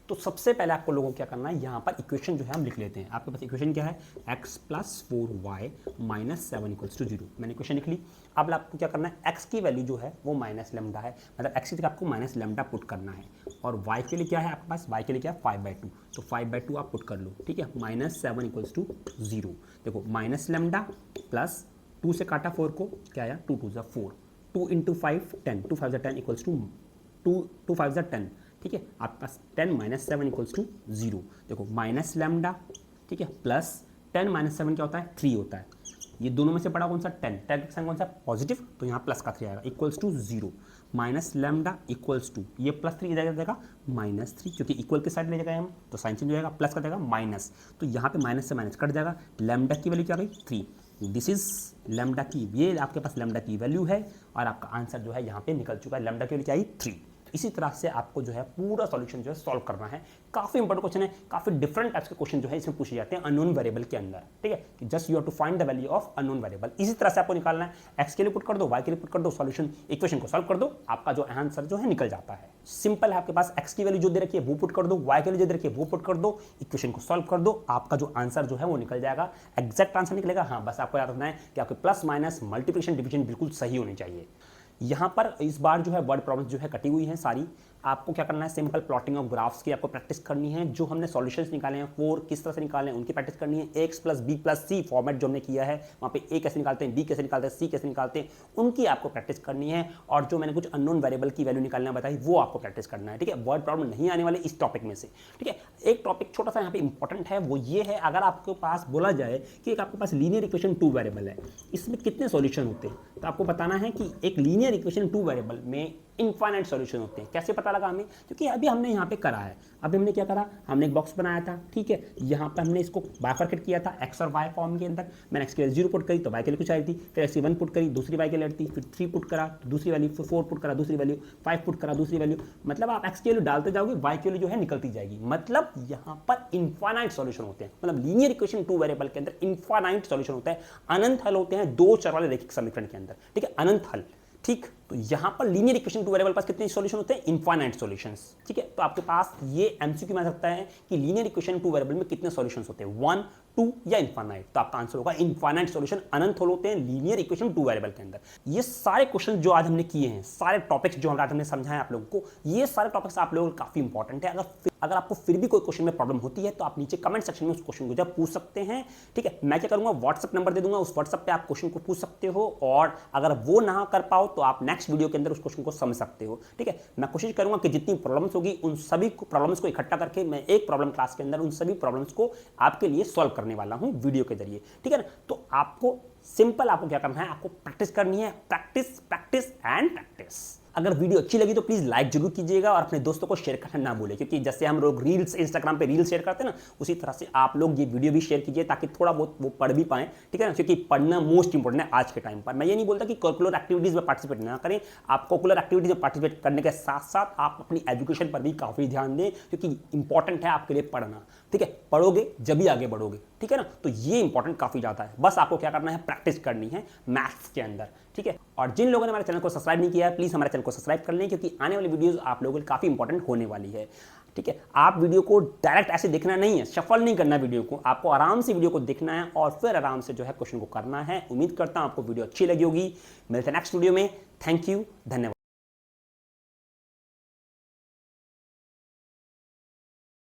तो सबसे पहले आपको लोगों को क्या करना है, यहाँ पर इक्वेशन जो है हम लिख लेते हैं। आपके पास इक्वेशन क्या है x plus 4y minus 7 equals to 0, मैंने इक्वेशन लिख ली। अब आपको क्या करना है, x की वैल्यू जो है वो माइनस लैम्डा है, मतलब x की जगह आपको माइनस लैम्डा पुट करना है, और y के लिए क्या है आपके पास, y के लिए क्या है 5/2, तो 5/2 आप पुट कर लो, ठीक है। माइनस 7 इक्वल्स टू 0, देखो माइनस लैम्डा प्लस 2 से काटा 4 को, क्या आया 2 2 4, 2 इंटू 5 10, 2 5 10 इक्वल्स टू 2 5 10, ठीक है। आपके पास 10 माइनस 7 इक्वल्स टू 0, देखो माइनस लैम्डा, ठीक है, प्लस 10 माइनस 7 क्या होता है 3 होता है, ये दोनों में से बड़ा कौन सा 10 का साइन कौन सा पॉजिटिव, तो यहाँ प्लस का 3 आएगा equals to 0, minus lambda equals to ये प्लस 3 इधर जाएगा माइनस 3, क्योंकि इक्वल के साइड ले जाएगा हम, तो साइन चेंज हो जाएगा, प्लस का जाएगा माइनस, तो यहाँ पे माइनस से माइनस कट जाएगा, लैम्डा की वैल्यू क्या गई 3, दिस इज लैम्डा की, ये आपके पास लैम्डा की वैल्यू है, और आपका आंसर जो है यहाँ पे निकल चुका है, लैम्डा की वैल्यू क्या आई 3। इसी तरह से आपको जो है पूरा सॉल्यूशन जो है सॉल्व करना है। काफी इंपॉर्टेंट क्वेश्चन है, काफी डिफरेंट टाइप्स के क्वेश्चन जो है इसमें पूछे जाते हैं अननोन वेरिएबल के अंदर, ठीक है, कि just you have to find the value of unknown variable. इसी तरह से आपको निकालना है, एक्स के लिए पुट कर दो, वाई के लिए पुट कर दो, सॉल्यूशन इक्वेशन को सॉल्व कर दो, आपका जो आंसर जो है निकल जाता है। सिंपल है, आपके पास एक्स की वैल्यू जो दे रखी है वो पुट कर दो, वाई की वैल्यू जो दे रखी है वो पुट कर दो, इक्वेशन को सॉल्व कर दो, आपका जो आंसर जो है वो निकल जाएगा, एग्जैक्ट आंसर निकलेगा। हाँ, बस आपको याद रखना है कि आपके प्लस माइनस मल्टीप्लिकेशन डिवीजन बिल्कुल सही होनी चाहिए। यहाँ पर इस बार जो है वर्ड प्रॉब्लम्स जो है कटी हुई हैं सारी, आपको क्या करना है सिंपल प्लॉटिंग ऑफ ग्राफ्स की आपको प्रैक्टिस करनी है। जो हमने सॉल्यूशंस निकाले हैं 4 किस तरह से निकाले हैं उनकी प्रैक्टिस करनी है। एक्स प्लस बी प्लस सी फॉर्मेट जो हमने किया है वहाँ पे ए कैसे निकालते हैं, बी कैसे निकालते हैं, सी कैसे निकालते हैं, उनकी आपको प्रैक्टिस करनी है। और जो मैंने कुछ अननोन वेरिएबल की वैल्यू निकालना बताई वो आपको प्रैक्टिस करना है, ठीक है। वर्ड प्रॉब्लम नहीं आने वाले इस टॉपिक में से, ठीक है। एक टॉपिक छोटा सा यहाँ पे इंपॉर्टेंट है, वो ये है, अगर आपके पास बोला जाए कि एक आपके पास लीनियर इक्वेशन 2 वेरिएबल है, इसमें कितने सॉल्यूशन होते हैं, तो आपको बताना है कि एक लीनियर इक्वेशन 2 वेरिएबल में इनफाइनाइट सॉल्यूशन होते हैं। कैसे पता लगा हमें, क्योंकि अभी हमने यहाँ पे करा है, अभी हमने क्या करा, हमने एक बॉक्स बनाया था, ठीक है, यहाँ पे हमने इसको बाइफरकेट किया था एक्स और वाई फॉर्म के अंदर। मैंने एक्स के लिए 0 पुट करी तो वाई के लिए कुछ आई थी, फिर एक्स की 1 पुट करी दूसरी वाई के लिए थी, फिर 3 पुट करा तो दूसरी वैल्यू, फिर 4 पुट करा दूसरी वैल्यू, 5 पुट करा दूसरी वैल्यू, मतलब आप एक्स के वैल्यू डालते जाओगे, वाई के वैल्यू जो है निकलती जाएगी। मतलब यहाँ पर इनफाइनाइट सॉल्यूशन होते हैं, मतलब लीनियर इक्वेशन 2 वेरिएबल के अंदर इनफाइनाइट सॉल्यूशन होता है, अनंत हल होते हैं 2 चर वाले रैखिक समीकरण के अंदर, ठीक है, अनंत हल, ठीक। तो यहां पर लीनियर इक्वेशन 2 वेरिएबल पास कितने सॉल्यूशन होते हैं, इनफाइनाइट सॉल्यूशंस, ठीक है। तो आपके पास ये एमसीक्यू में आ सकता है कि लीनियर इक्वेशन 2 वेरिएबल में कितने सॉल्यूशंस होते हैं, 1, 2 या इनफाइनाइट, तो आपका आंसर होगा इनफाइनाइट सॉल्यूशन, अनंत हल होते हैं लीनियर इक्वेशन 2 वेरिएबल के अंदर। ये सारे क्वेश्चन जो आज हमने किए हैं, सारे टॉपिक्स जो आज हमने समझाए आप लोगों को, ये सारे टॉपिक्स आप लोगों को काफी इंपॉर्टेंट है। अगर आपको फिर भी कोई क्वेश्चन में प्रॉब्लम होती है तो आप नीचे कमेंट सेक्शन में उस क्वेश्चन को जब पूछ सकते हैं, ठीक है। मैं क्या करूंगा, व्हाट्सएप नंबर दे दूंगा, उस व्हाट्सएप पे आप क्वेश्चन को पूछ सकते हो, और अगर वो ना कर पाओ तो आप नेक्स्ट वीडियो के अंदर उस क्वेश्चन को समझ सकते हो, ठीक है। मैं कोशिश करूंगा कि जितनी प्रॉब्लम्स होगी उन सभी प्रॉब्लम्स को इकट्ठा करके मैं एक प्रॉब्लम क्लास के अंदर उन सभी प्रॉब्लम्स को आपके लिए सॉल्व करने वाला हूं वीडियो के जरिए, ठीक है ना। तो आपको सिंपल आपको क्या करना है, आपको प्रैक्टिस करनी है, प्रैक्टिस प्रैक्टिस एंड प्रैक्टिस। अगर वीडियो अच्छी लगी तो प्लीज लाइक जरूर कीजिएगा और अपने दोस्तों को शेयर करना ना भूलें, क्योंकि जैसे हम लोग रील्स इंस्टाग्राम पे रील्स शेयर करते हैं ना, उसी तरह से आप लोग ये वीडियो भी शेयर कीजिए ताकि थोड़ा बहुत वो पढ़ भी पाएं, ठीक है ना, क्योंकि पढ़ना मोस्ट इंपॉर्टेंट है आज के टाइम पर। मैं ये नहीं बोलता कि करिकुलर एक्टिविटीज में पार्टिसिपेट ना करें, आप करिकुलर एक्टिविटीज में पार्टिसिपेट करने के साथ साथ आप अपनी एजुकेशन पर भी काफी ध्यान दें, क्योंकि इंपॉर्टेंट है आपके लिए पढ़ना, ठीक है। पढ़ोगे जब भी आगे बढ़ोगे, ठीक है ना, तो ये इंपॉर्टेंट काफी ज्यादा है। बस आपको क्या करना है, प्रैक्टिस करनी है मैथ्स के अंदर, ठीक है। और जिन लोगों ने हमारे चैनल को सब्सक्राइब नहीं किया है, प्लीज हमारे चैनल को सब्सक्राइब कर लें, क्योंकि आने वाली वीडियोस आप लोगों के लिए काफी इंपॉर्टेंट होने वाली है। ठीक है, आप वीडियो को डायरेक्ट ऐसे देखना नहीं है, शफल नहीं करना वीडियो को, आपको आराम से वीडियो को देखना है और फिर आराम से जो है क्वेश्चन को करना है। उम्मीद करता हूं आपको वीडियो अच्छी लगी होगी। मिलते हैं नेक्स्ट वीडियो में। थैंक यू, धन्यवाद।